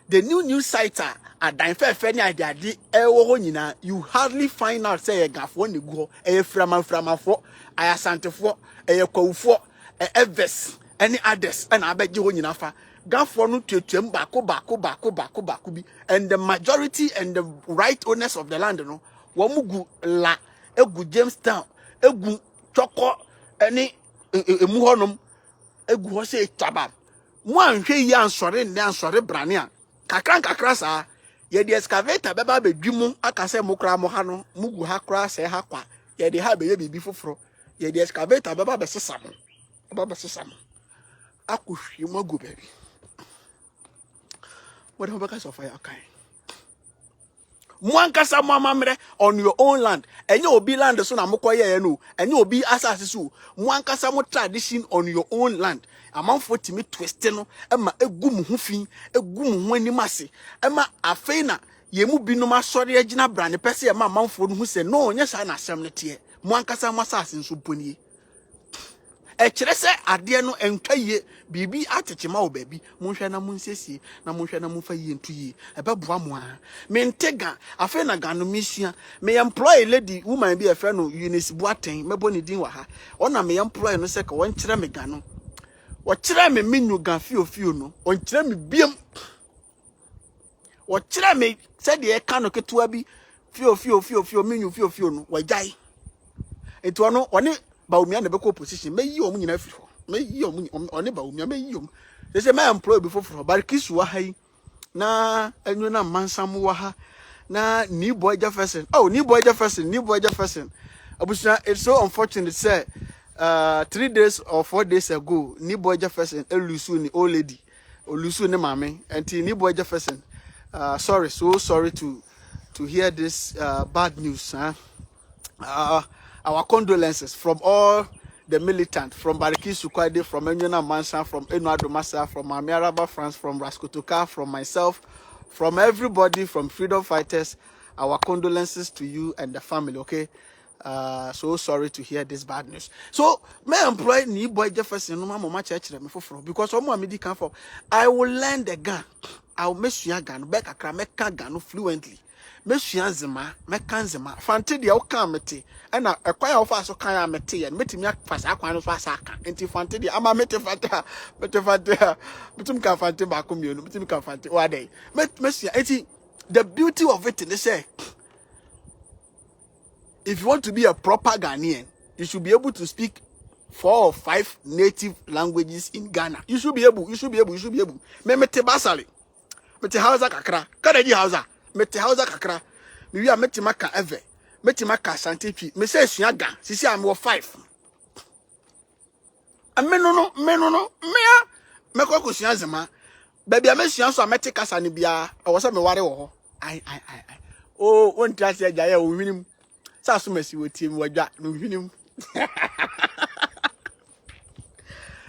The new site at Danfe ni ade ewo ho nyina you hardly find out say e gafo ne go e framafo ayasantefo e kwawufo eves any others and abeje ho nyina fa gafo no tuatuam bako bi and the majority and the right owners of the land no wo mugu la egu Jamestown egu choko any emu honom egu ho say tabam mo anhwe yi ansore ne ansore brane a kakra saa ye de excavator beba bedwimu akase mokra mo ha no mugu ha kra se ha kwa ye de ha be ye bibi foforo ye de excavator beba be sesa mo akohwie mo agu baby what about guys of fire okay Mwankasa mwamamre on your own land. Enye obi land so na mokoye no. Enye obi asase so. Mwankasa mo tradition on your own land. Amanfo timi twist no ema egu mu ho fin, egu mu ho animase. Ema afei na yemu binom asori agina brane pese ema amanfo no hu se no nya sa na asem ne te. Mwankasa mo asase nso ponie. Kire se ade no entwaye bibi atechema wo baby monhwe na monsesie na monhwe na monfa yie ntuyi ebeboa mo a mentega afa na gano misua me employ lady woman bi efe no Eunice Boaten mebo ne din wa ha ona me employ no se ka won kire me gano wo kire me menu ga fio no won kire me biem wo kire me se de e ka no ketua bi fio menu fio no wajai eto no one Baumia ne beko position me yi omu nyina afiri ho me yi omu one Baumia me yi omu se my employee before for Barikisu wa hai na enyo na Mensah wa ha na new boy Jefferson new boy Jefferson abusa it's so unfortunate say 3 days or 4 days ago new boy Jefferson elusu ni old lady olusu ne mame enti new boy Jefferson sorry to hear this bad news our condolences from all the militants, from Barikisu Kwade, from Enyona Mensah, from Enuado Massa, from Amiaraba France, from Raskotoka, from myself, from everybody, from freedom fighters. Our condolences to you and the family, okay? So sorry to hear this bad news. So, my employee, ni boy Jefferson, no mama church me for because some more come for. I will learn the gun. I will make sure gun back a crameka gun fluently. Mesua nzema meka nzema fante de woka mete na ekwan ya wofa so kan ya mete ye metimi afasa akwan no so asa aka enti fante de ama mete fante metum ka fante ba ko mienu metum ka fante wa dey mesua enti the beauty of it is say if you want to be a proper Ghanaian you should be able to speak 4 or 5 native languages in Ghana. You should be able me mete basale mete Hausa kakra kada ji Hausa mete Hausa kakra mi wi a mete maka eve mete maka santepi me say suaga sisi am wo 5 ameno no me ko sua zema baby am sua so mete kasa ne bia wo se me ware wo ho ai oh won ti ase agya ya wo hwinim sa so masi wo tie mi wadwa no hwinim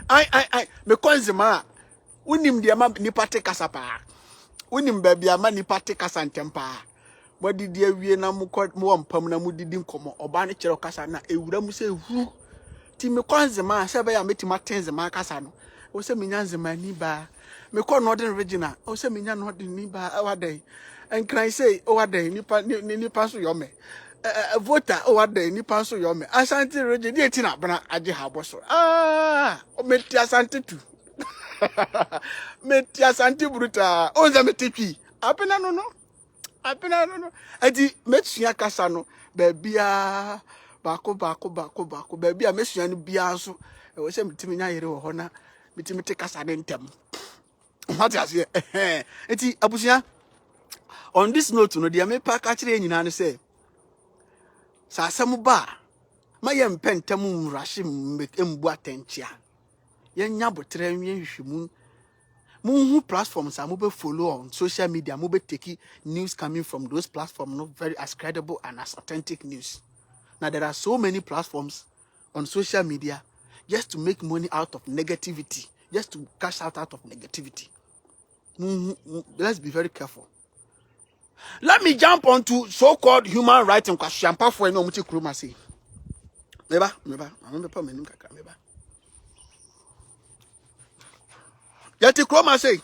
ai me ko nzema unim de ma nipa te kasa pa unim baby ama nipa te kasa ntempa modidi awie na mo mpam na modidi nkomo oba ne kire kasa na ewura mu se hu ti me kwanzema se ba ya metima tenzema kasa no o se menya nzema ni ba me ko no den regional o se menya no den ni ba awadai and can I say awadai nipa so yo me voter awadai nipa so yo me Ashanti region dey tina bana age ha boso o meti Ashanti tu meti Ashanti bruta o za metiki apena no adi metua kasa no baabia bako baabia mesua no bia so e wo se metimi nya yere wo ho na metimi te kasa ne ntem what you say eti abusia on this note no dia me pa ka kire nyina no se sa asem ba ma ye mpentem mrahye mbu atenchia ye nya botre nwe hwehwemu who platforms are mobile follow on social media, mobile take news coming from those platforms, not very as credible and as authentic news. Now there are so many platforms on social media just to make money out of negativity, just to cash out of negativity. Let's be very careful. Let me jump onto so-called human rights and question for no muti kroma say. Meba, I'm not menim kaka meba. Yati kroma say.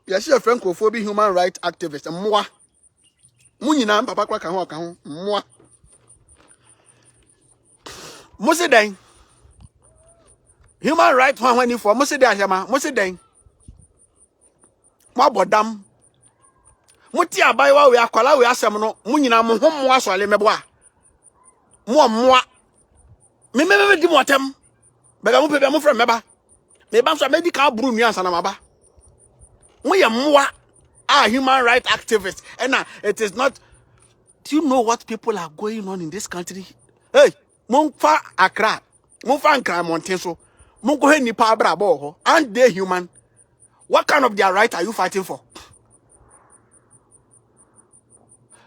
Yes, your friend Kofobi human rights activist and moi. Munina papa kwa kan moi. Mose den. Human rights when you for Mose den ajama, Mose den. Mo bodam. Muti abai wa we akwala we asem no, munyina mo ho mo asole mebo a. Mo me di motem. Bega mo pepe mo frem meba. Me ba so medical bru nua ansa na maba. We are more human rights activists. And it is not. Do you know what people are going on in this country? Hey, Mungfa Accra, Mungfa Accra Montenso, Mungo Nipa Brabo, aren't they human? What kind of their right are you fighting for?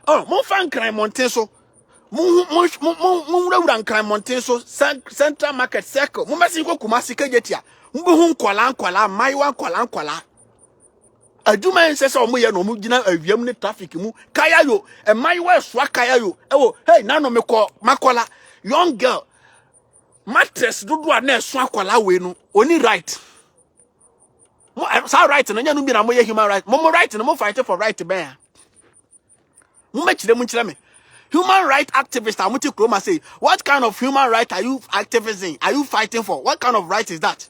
Oh, Mungfa Accra Montenso, Mungura Accra Montenso, Central Market Circle, Mumasiko Kumasi Kejetia, Mbuhun Kwala, Maiwan Kwala. Aduma says o moye no mugina awiam ne traffic mu kaya yo e man we swa kaya yo e hey na no meko makola young girl mattress dodo na so akola we no oni right mo sa right no nya no bi na moye human right mo right no mo fight for right be mo mechire mu nchire me human right activists are muti kroma say what kind of human right are you activism are you fighting for? What kind of right is that?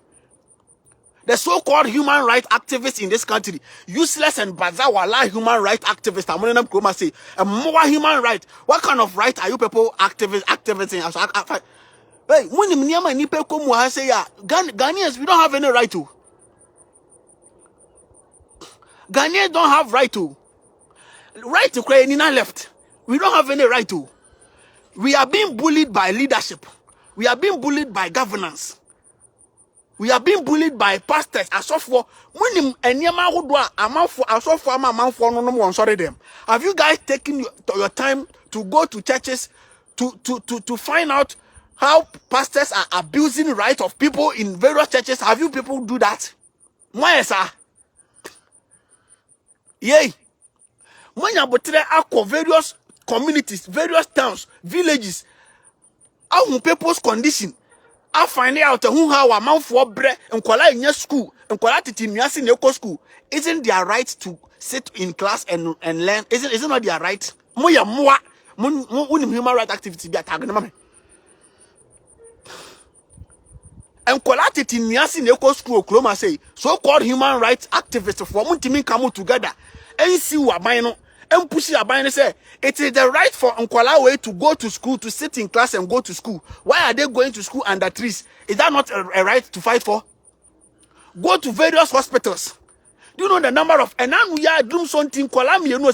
The so-called human rights activists in this country, useless and bazawala human rights activists, I'm going to say, more human right. What kind of right are you people activism? Hey, when you say, Ghanaians, we don't have any right to. Ghanaians don't have right to. Right to create left. We don't have any right to. We are being bullied by leadership. We are being bullied by governance. We are being bullied by pastors. As of for when anyama hudwa amafo as of for amafo no no sorry them. Have you guys taken your time to go to churches to find out how pastors are abusing rights of people in various churches? Have you people do that? Why sir? Yay. When you botre akọ various communities, various towns, villages, how people's condition. I find out who how a man for bread and kwala in your school and kwala titi nuasi in school. Isn't their right to sit in class and learn? Isn't not their right? Moya moa human right activity be attacked. And kwala titi nuasi in school kloma say so-called human rights activists for muntimin come together and see what bino. And push your and say it is the right for Nkwalawe to go to school, to sit in class and go to school. Why are they going to school under trees? Is that not a right to fight for? Go to various hospitals. Do you know the number of and now we are doing something General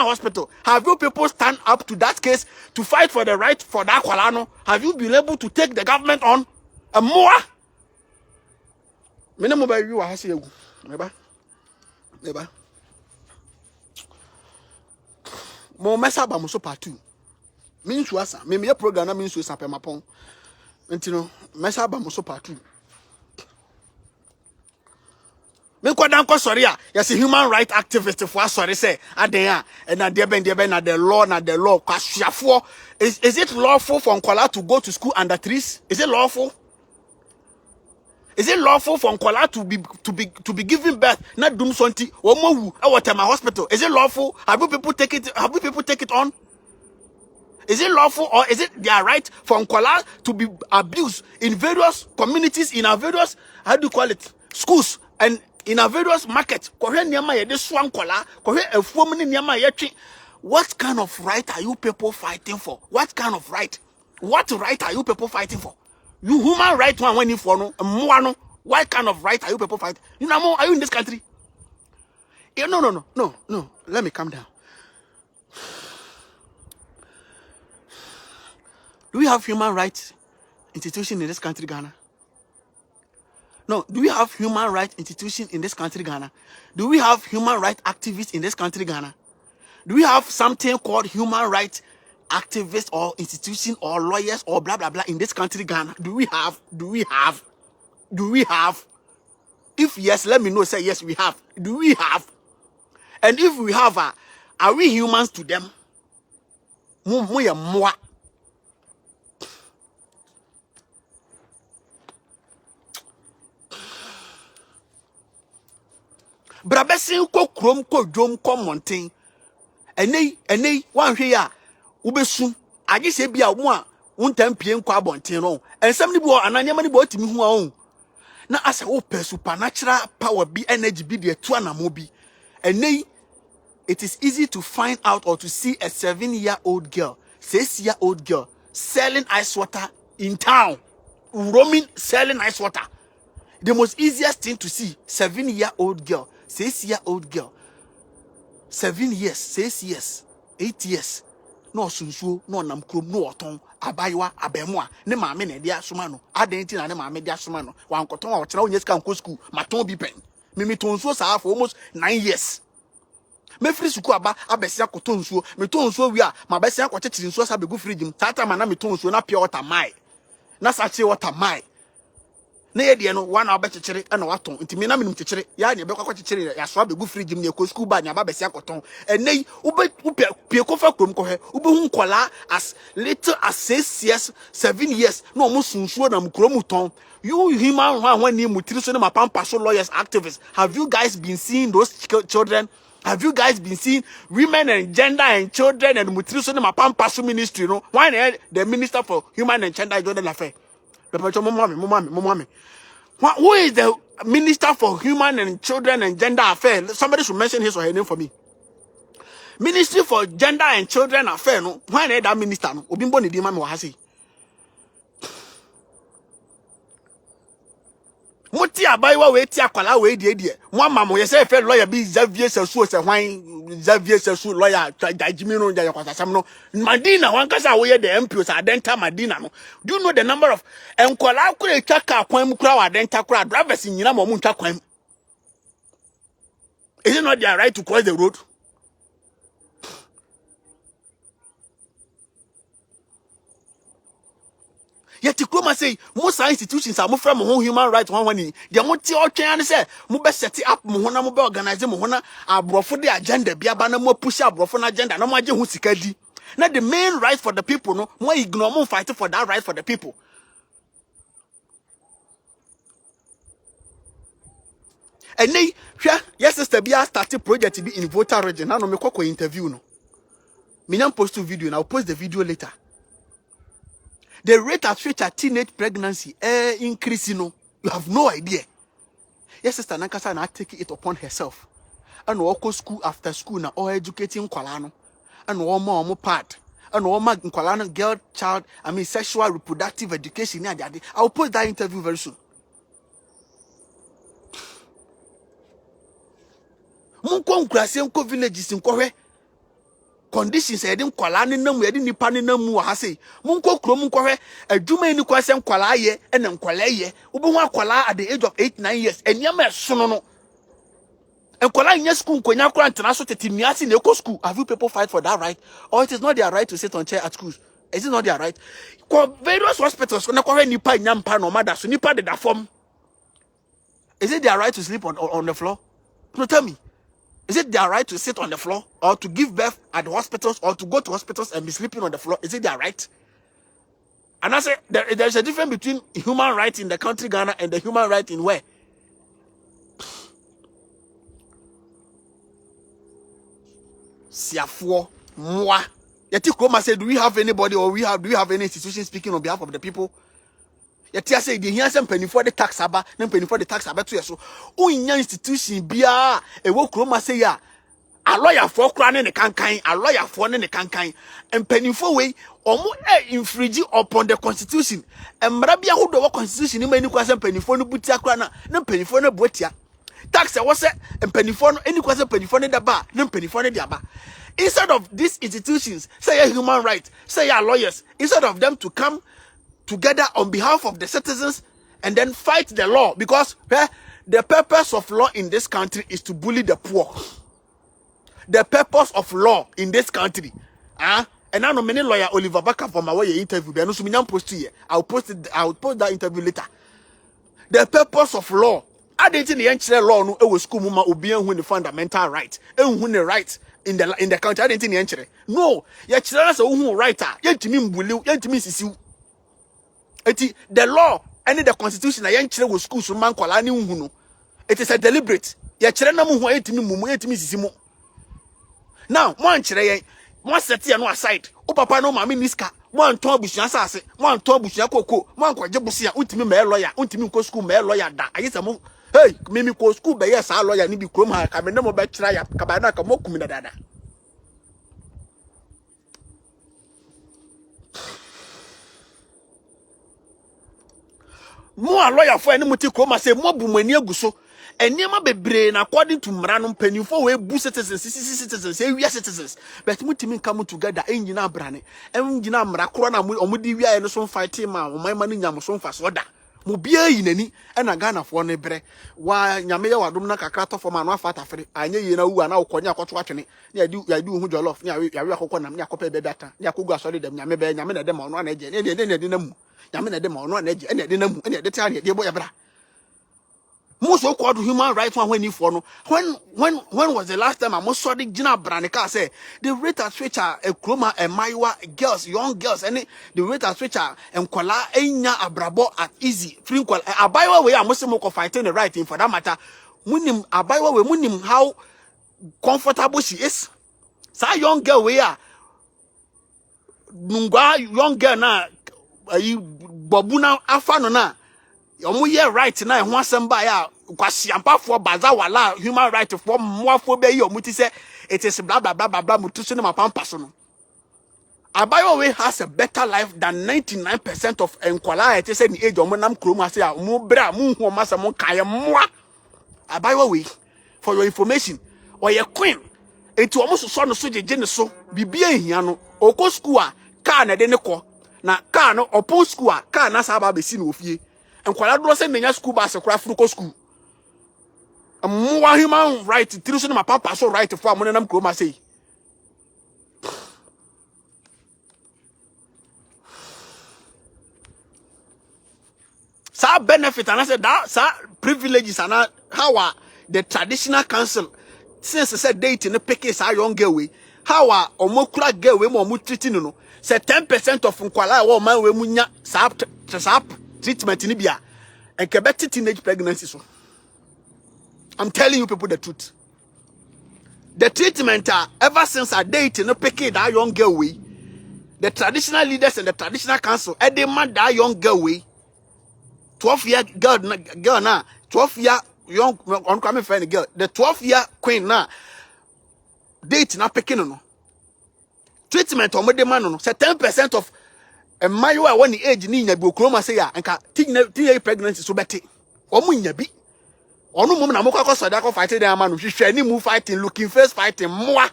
Hospital? Have you people stand up to that case to fight for the right for that Kwalano? Have you been able to take the government on? A more? Mo Mensah ba mo so part 2 means wasa me program na means wasa pe mapon ntino Mensah ba mo so part 2 me kwadan ko sorry a yes human right activist for sorry say aden a na de ben na the law kwasuafo is it lawful for Nkola to go to school under trees? Is it lawful? Is it lawful for Nkola to be given birth? Not doom sonti or mowu at my hospital. Is it lawful? Have you people take it on? Is it lawful or is it their right for Nkola to be abused in various communities, in our various schools and in our various markets? What kind of right are you people fighting for? What kind of right? What right are you people fighting for? You human right one when you for no no. What kind of right are you people fighting? You know, are you in this country? Yeah, no. Let me calm down. Do we have human rights institution in this country, Ghana? No. Do we have human rights institution in this country, Ghana? Do we have human rights activists in this country, Ghana? Do we have something called human rights activists or institution or lawyers or blah blah blah in this country, Ghana? Do we have? If yes, let me know. Say yes, we have. Do we have? And if we have, are we humans to them? Brabesin ko krom ko dwom ko monten. Enei wan hwe ya ubesu age se bia wo a wontam pie nkwa abonten no ensem ni bo ananyama ni bo timi hu a na asa wo per supernatural power bi energy bi de to anamo bi enei it is easy to find out or to see a 7-year-old girl, 6-year-old girl selling ice water in town, roaming selling ice water The most easiest thing to see, 7-year-old girl, 6-year-old girl, 7 years, 6 years, 8 years. No sunsuo, no namkrom, no oton, abaywa, abemwa, ne mame ne dia sumano. Adenti na ne mame dia sumano. Wa nkoton wa chira onye ska nko school, maton bi pen. Mimi tonsuo sa for almost 9 years. Me free suku aba abesia kotonsuo, me tonsuo wi a, ma besia kwachechiri nsuo sa begu fridge m. Tata ma na me tonsuo na pure water mai. Na sache water mai. Na ye de no wana obechechere na waton ntimi na menum chechere ya ne bekwa kwachechere ya so abegu fridge m ne ko school ba ne aba besia koton enei ube pie ko fa krom ko he ube hu nkola as little as 6 years 7 years no omo sunsuo na mkrom ton. You human one ni mutiri so na mapampa so lawyers activists, have you guys been seeing those children? Have you guys been seeing women and gender and children and mutiri so na mapampa so ministry no? Why the minister for human and gender Jordan affair? Who is the minister for human and children and gender affairs? Somebody should mention his or her name for me. Ministry for gender and children affairs. No, why is that minister? No, Obimbo ni di mami wahasi. Moti abayiwa we ti akwala we die. Mo mama ye say fe lawyer bi Xavier Sesu se hwan Xavier Sesu lawyer Jajimi no Jaya kwasasam no. Madina wan kasa we the MPs adenta Madina no. Do you know the number of enkwala kure twaka kwan mu kura wa adenta kura drivers nyina mo ntwa kwan. Is it not their right to cross the road? Yet Diploma say most institutions are moved from human rights one. They want to try say mo be set up mo hona mo be organize mo hona abrofo the agenda bia ba na mo push abrofo na agenda na mo age hu sika di. Na the main right for the people no mo ignore mo fight for that right for the people. And nay yes sister bia start project be in voter region. Now no me kwako interview no. Me nan post a video, and I'll post the video later. The rate at which a teenage pregnancy increasing, you have no idea. Yes, sister Nankasa na take it upon herself. And walk school after school na or educating Kwalano. And one more part. And one more Kwalano girl, child, sexual reproductive education. I'll post that interview very soon. Munko nkrasi nko villages nko conditions e dem kwala ne nam e de nipa ne nam wa ha sei munko krom nko hwe adwuma ni kwase nkwala ye e na nkwala ye obo hu akwala at the age of 8-9 years enyama esono no nkwala nya school nkonya kora ntena so tetimiasi na eko school. Have you people fight for that right? Or it is not their right to sit on chair at schools? Is it not their right? Various hospitals na kwa nipa nyampa no mother so nipa de da form. Is it their right to sleep on the floor? No, tell me. Is it their right to sit on the floor or to give birth at the hospitals or to go to hospitals and be sleeping on the floor? Is it their right? And I say there's a difference between human rights in the country Ghana and the human right in where? Siafo, moi. Yeti Kroma said, do we have anybody or do we have any institution speaking on behalf of the people? Yeti say the here some penny for the tax aba, then penny for the tax aba to so. Unya institution bia e wo Kroma say ya. A lawyer for kra ne kankan, a lawyer for ne kankan. And penny for way omo infringe upon the constitution. And mrabia who do constitution ni many kwasem penny for no butia kra na penny for no botia. Tax was say and penny for no any kwasem penny for ne da ba, na penny for ne dia ba. Instead of these institutions, say human rights, say lawyers, instead of them to come together on behalf of the citizens and then fight the law, because the purpose of law in this country is to bully the poor. The purpose of law in this country, and I know many lawyer Oliver Baka for my way interview. I know some post here. I'll post that interview later. The purpose of law. I didn't the law no was school mama obian who the fundamental right and who the right in the country. I didn't the no. Ya children say who writer. Yentimi mbulu. Yentimi sisi. The law and the constitution na yenchire wo school so man kwala ni hu no. It is a deliberate. Ya chire na mu hu yentimi mumu yentimi sisi mu. Now, one chire one set here no aside. O papa no mama niska. One ton abusuan asase. One ton abusuan koko. One kwaje busia. Untimi me lawyer. Untimi ko school me lawyer da. Ayisa mo. Hey, mimi ko school be yes a lawyer ni bi krom ha ka me no mo be chira ya ka ba na ka mo kumi dada. More lawyer for any muti chroma say more bumani guso. And never be brain according to Mranum penny for we boost citizens, say we are citizens. But mutimin come together in Jina Brane. And Jina Mrakrona Omudia and some fighting ma my money Yamuson for soda. Mubia in any and a gun of one bre. Why Yamea Wadumna Kakato for my fat affair. I know you know who are now Konya watching it. I do who you love. Yakokonam Yakope better. Yakuga solid them Yamebe Yamina them on one edge and then Yamina them on one edge and then the time the boy bra. Most so-called human rights one when you follow. When was the last time I most saw the Gina Branica say the rate at which are a chroma and Maiwa girls, young girls, and the rate at which are and Kola Enya Abrabo at easy free call a by way I must more fighting the right thing for that matter. Munim a by way munim how comfortable she is. Sa young girl we are Nunga young girl na Babuna Afano na. Omo ye right now ho asem ba ya kwasiampa for baza wala human right for mo afo be yi omuti say it is blah blah blah blah blah mutu so na pampa so no. Abayowe has a better life than 99% of enkwala it say the age omo nam kroma say omo bra mu hu omo asem kan moa. Abayowe for your information or your queen enti omo so no so jeje ne so bibia ehia no okọ school a car na de ne ko na car no opo school a car na sa ba be si no ofie. And Qualadro say menya school bus a craft school. A more human right to my papa so right for money and chroma say. Sa benefit and I said that sa privileges and how are the traditional council since I said date in the pickets are young girl way. How are omokura girl way more treating no say 10% of Nkwala or man we munya sap treatment in Libya and Quebec teenage pregnancy. So I'm telling you people the truth. The treatment ever since I dated no pick that young girl way. The traditional leaders and the traditional council they demand that young girl way. 12-year girl now, 12-year young oncoming friend girl. The 12-year queen now date na picking no. Treatment on the man no. Say 10% of and my when the age ni nyabi okroma say ya nka teenage pregnancy so beti omu nyabi onu mum na mokwa so da ko fight dem ama no hwehwe ni mu fighting looking face fighting moa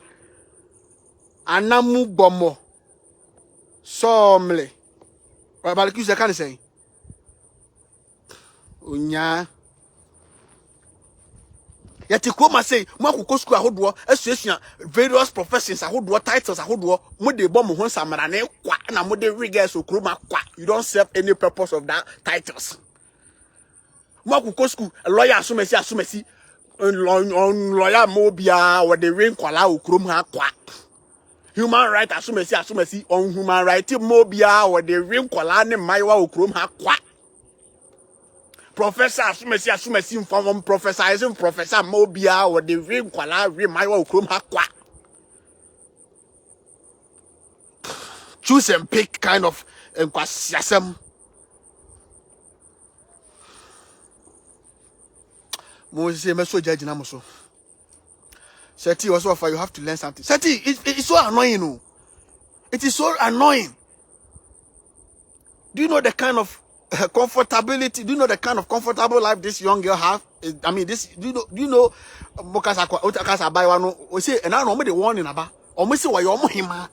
anamu bomo somle ba ki se kan say onya yati kroma say mo akoko school ahodo asuasua various professions ahodo titles ahodo mo de bom ho samara na kwa na mo de regas okroma kwa you don't serve any purpose of that titles mo akoko school lawyer asumesi lawyer mo bia wo de ring kwala okrom ha kwa human right asumesi on human right mo bia wo de ring kwala ne maiwa okrom ha kwa Professor asumesi from professorizing Professor Mobia or the ring kwala remind okrom ha kwa. Choose and pick kind of kwasiasem. Mo say me so judge na mo so. Seti also for you have to learn something. Seti it's so annoying no. It is so annoying. Do you know the kind of comfortability? Do you know the kind of comfortable life this young girl have? I mean, this do you know Mokasa buy one we say and now no the warning about or me say why your mohima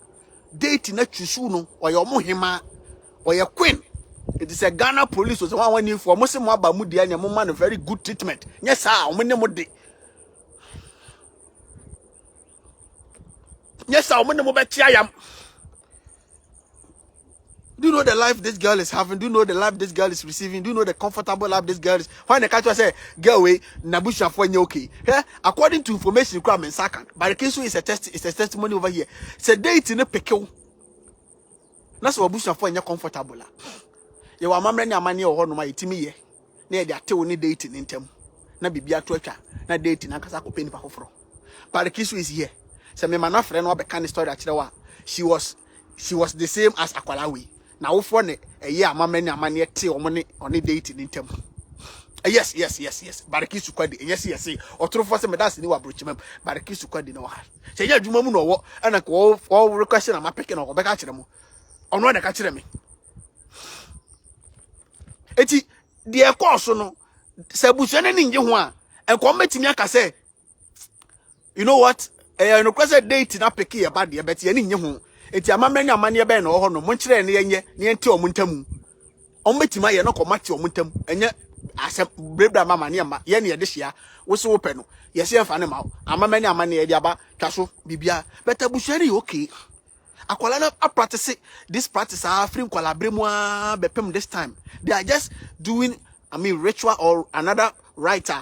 date na chusu no why your mohima or your queen. It is a Ghana police was one when you for Muslim aba mu dia nyamo man very good treatment. Yes sir, o me ne mo de. Yes sir, o me ne mo be tiayam. Do you know the life this girl is having? Do you know the life this girl is receiving? Do you know the comfortable life this girl is? When the catcher say, girl, we Nabusha for okay. According to information, you come in second. But the case is a testimony over here. Say date in a pickle. That's what Busha for comfortable. You are mamma and money or no my timmy. Near the two only dating in them. Na bibia twetwa na dating na kasa ko peni pa hofro. But the case is here. Say me man friend no be kind story that she was the same as Akwalawe. Now for ne a year mamma and money te o money on dating in them. Yes. Bariki su kwadi. Yes. Or true for some that's new approach mem. Bariki su kwadi no ha. Say ya dwuma mu no wo ana ko all request na mapeke no ko beka kire mo. Ono na ka kire me. Eti de course no se busuane ni nje ho a enko metimi aka say you know what no kwese date na pick ye bad ye bet ye ni nye ho enti amamre ni amane be na ho no mo nkire ne yenye ne enti o montam o metima ye no ko mate o montam enye asem brebra mama ne ma ye ne ye de hia wo se wo pe no ye se emfa ne ma amamre ni amane ye de aba twaso bibia bet abusuane okay akwala na practice this practice free kwala bremu a bepem this time they are just doing ritual or another writer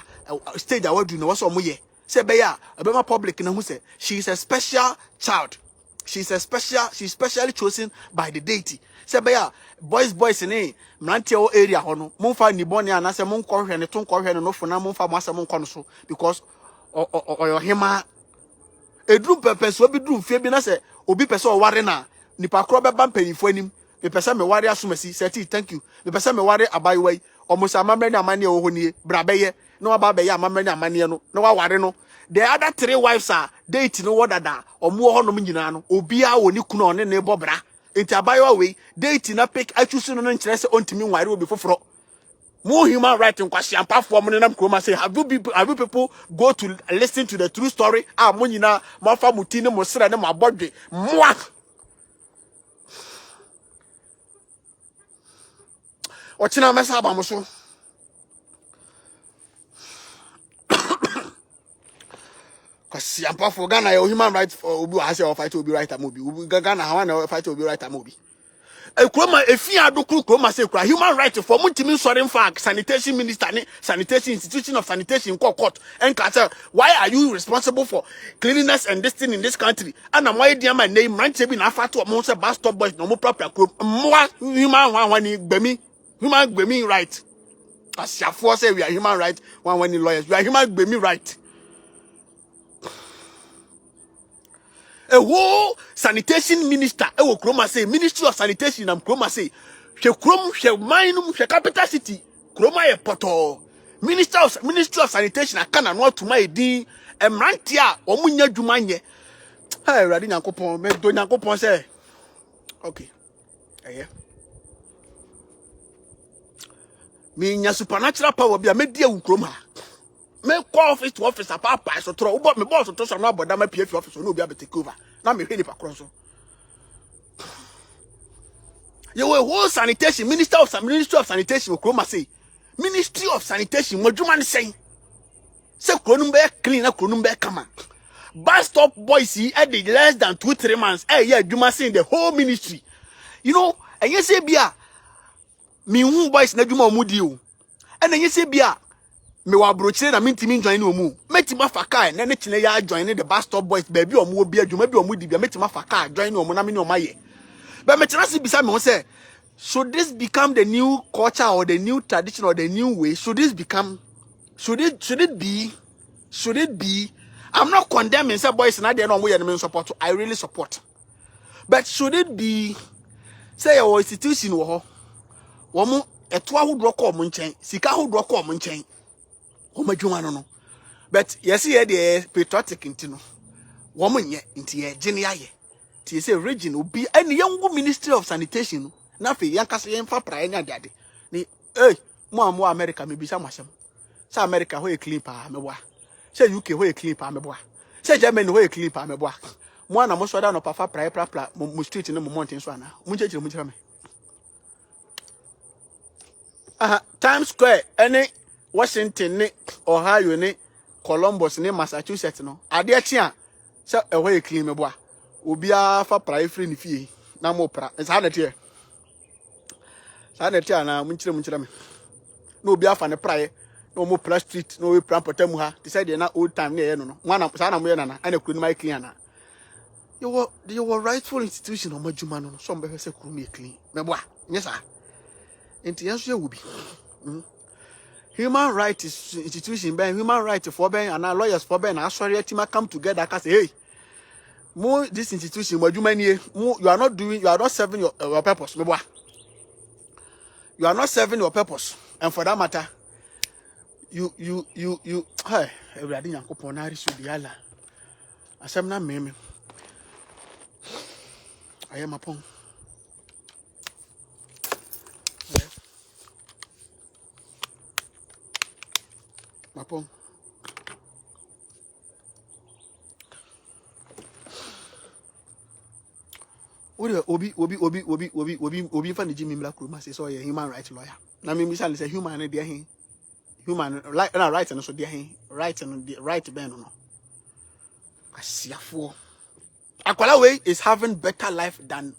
stage I do no what's on ye say be ya abema public na who say she is a special child, she's specially chosen by the deity say be ya boys in mrantie o area ho no momfa ni bone ana say mon kohwe ne ton kohwe no fo na momfa mo asem nko no so because o hima edrum pepe so bi drum fie bi na say obi pese o ware na nipa kro be ba mpanifo anim me pese me ware asomasi say thank you me pese me ware abayiwai almost amamre ni amane o honie brabe no aba be ye amamre ni amane no na wa ware no the other 3 wives are dating no wodada omo ho no nyina no obi a woni kunu one ne bobra enti abayiwa we dating na pick achusu no nkire se ontimi ware obi foforo more human rights in question platform nam kroma say have you people go to listen to the true story mo nyina mo fa muti ne mo sere ne mo abodwe moa o china mesa ba mo so question platform Ghana your human rights for obi ha say o fight obi right am obi Ghana ha na fight obi right am obi Ekroma efia adokru kroma say kra human right for mutimi sorry fact sanitation minister ne sanitation institution of sanitation court enka say why are you responsible for cleanliness and this thing in this country and am why dear my name ranch be na afato mo say bus stop boys no mo proper krom mo human one gbemi human gbemi right asiafo say we are human right one lawyers we are human gbemi right. A whole sanitation minister, a kroma say, Ministry of Sanitation, and kroma say, she krom, she minum, she capital city, kroma e poto. Ministry of Sanitation, I can't know to my dean, and rantia, or munya jumanye. Hey, Radina Copon, me donya Copon say, okay, yeah. Me nya supernatural power be a media kroma. Me call office to office papa so throw but me boss to so no boda my PF office no be able to take over na me hwe pa so you whole sanitation ministry of sanitation kroma say ministry of sanitation modwuma ne say kronum be clean na kronum be kama bus stop boys e dey less than 2-3 months yeah adwuma say the whole ministry you know and you say bia me hu boys na adwuma omudi o and you say bia me wa brochire na mintimi join no mu metima faka na ne kine ya join the bus stop boys baby omo obi adwuma bi omo di bia metima faka join no mu na me ne omaye but me tena se bisa me say should this become the new culture or the new tradition or the new way should it be I'm not condemning say boys na dey no omo ye no support I really support but should it be say your institution wo ho wo mo eto ahodro ko omo nchen sika ahodro ko omo nchen omadwuma no but yes here the patriotic intino woman ye nti ye gene aye ti say region obi any young ministry of sanitation na fe yankase yemfa prae nya dade ni mo America me bisa masem say America ho e clean pa me boa say UK ho e clean pa me boa say Germany ho e clean pa me boa mo na mo so da no pa fa prae pra mo street no mo mountain so ana mo chechire me Times Square any Washington ne Ohio ne Columbus ne Massachusetts no ade achi a se ehwe e clean me boa obi a fa prae free ni fie na mo pra sa na tie na munchire me na obi afa ne prae na mo pra street na we pra potamu ha te say de na old time ne ye no wana sa na mo ye na ana kuru ni mai clean na you were rightful institution o madwuma no so mbe se kuru me clean me boa nyesa enti yanso ye wobi human rights institution ben human rights for ben and lawyers for ben asori team come together can say hey mo this institution madwuma nie you are not serving your purpose me boa you are not serving your purpose and for that matter you hey everybody yankopon na risu biala asem na meme ayamapon Mapong. Obi fan Jimmy Mlakruma say so a human rights lawyer. Na me say human dey here. Human right and so dey right and the right ben no. Asiafo. Akwala way is having better life than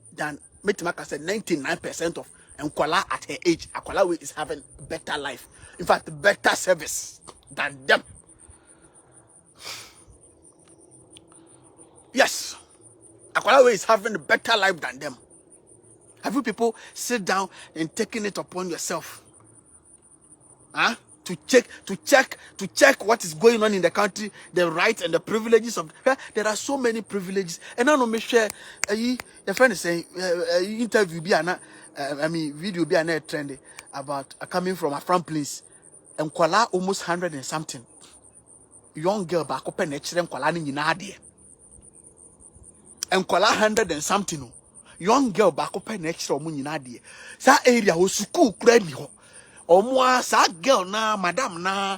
Metimaka said 99% of Nkwala at her age. Akwala way is having better life. In fact, better service than them. Yes. Akwala way is having a better life than them. Have you people sit down and taking it upon yourself? Huh? To check what is going on in the country, the rights and the privileges of there are so many privileges. And I know me share your friend is saying interview be video be trendy about coming from a front place and Kuala almost 100 and something. Young girl back open and Kuala ni nyina and Kuala 100 and something. Young girl back open extra mu nyina de. Sa area ho school kura ni ho. Omwa sa girl na madam na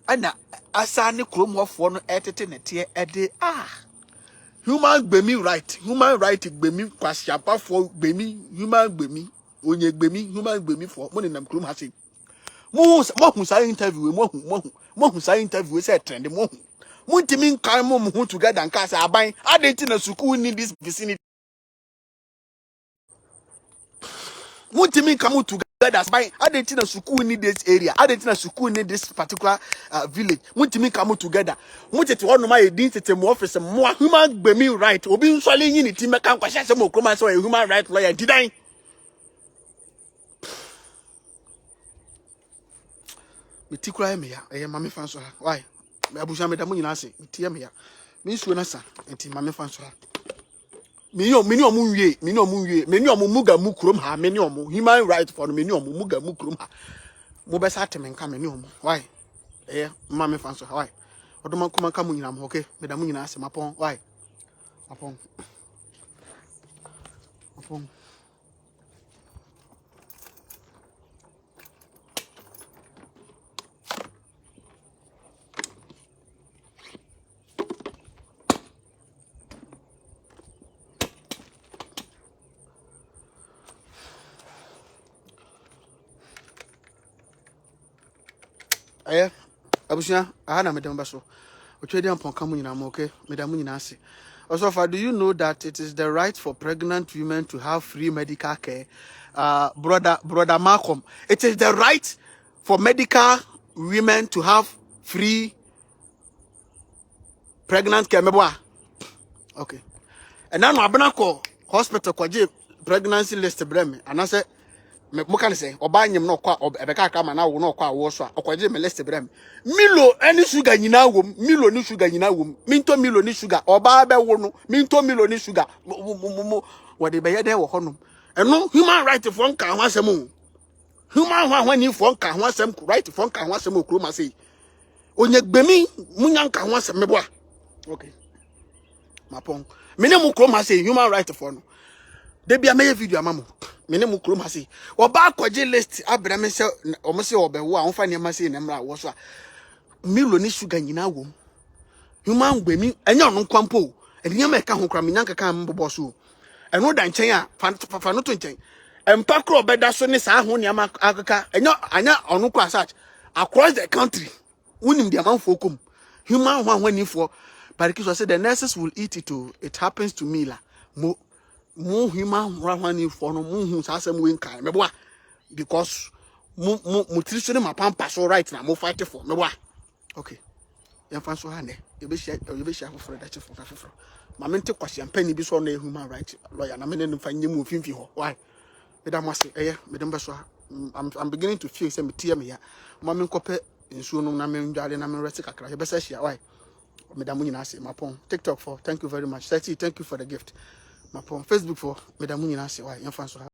ana asa ne kromhofo no etete nete ede human gbemi right gbemi kwasiapa for gbemi human gbemi onye gbemi human gbemi for mo nenam krom ha se mo hu sa interview mo hu sa interview say trend mo ntimi nkan mo hu together nka say aban adenti na school in this vicinity mo ntimi nkan mo together by adenti na school in this area adenti na school in this particular village mo ntimi nkan mo together mo tete wono ma edin tete mo office mo human gbemi right obi nsole yin ni ti meka nkwahye se mo kroma so a human right lawyer didan metikura me ya mame fan so ha why me abusha me da mo nyina se metie me ya me nsuo na sa enti mame fan so ha meni omu muga mu krom ha meni omu human right for meni omu muga mu krom ha mo be sa teme nka meni omu why mame fan so why odoma kuma ka mu nyina mo okay me da mu nyina ase mapon why mapon abusia na medem baso otwedi ampon ka mu nyina mo okay medam nyina ase also do you know that it is the right for pregnant women to have free medical care? Brother Malcolm, it is the right for medical women to have free pregnant care meboa okay and now abena ko hospital kwaje pregnancy list brem and I say me can say oba nyem no kwa ebeka aka ma na wo no kwa wo so akwaje me list brem milo any sugar nyina wom milo ni sugar nyina wom minto milo ni sugar oba be wo no minto milo ni sugar what dey be ye dey wo honom eno human right for nka ho asem human ho ni for nka ho asem right for nka ho asem okuro ma say onye gbemi munya nka ho asem meboa okay mapon mene mu kuro ma say human right for no de bia me video amamo mene mu kuro ma say oba kwaje list abrame se omo se obewo a onfa niam say nemra wo so a milo ni sugar nyina wom human gbemi enya ono kwampo eniam e ka ho kra menyanka ka mbobo so eno da nchen a fa no to nchen empa kro obeda so ne sa ho niam akaka anya ono kwa search across the country unim dia manfo kom human ho ni for but because I said the nurses will eat it too. It happens to me la mo human rahwani for no mo hu asem we nkan meboa because mo nutrition ma pampa so right na mo fight for meboa okay yan fan so ha ne you be share for that for ma mente kwase ampani bi so na human right lawyer na me ne fa nyemu finfi ho why me da mo ase me dem be so I'm beginning to feel say me tie me ya ma me nkope nsuo no na me ndwale na me rest kakra ye be say share why Madam Munina say Mapon. TikTok for thank you very much. 30, thank you for the gift. Mapon. Facebook for Madam Munina say why?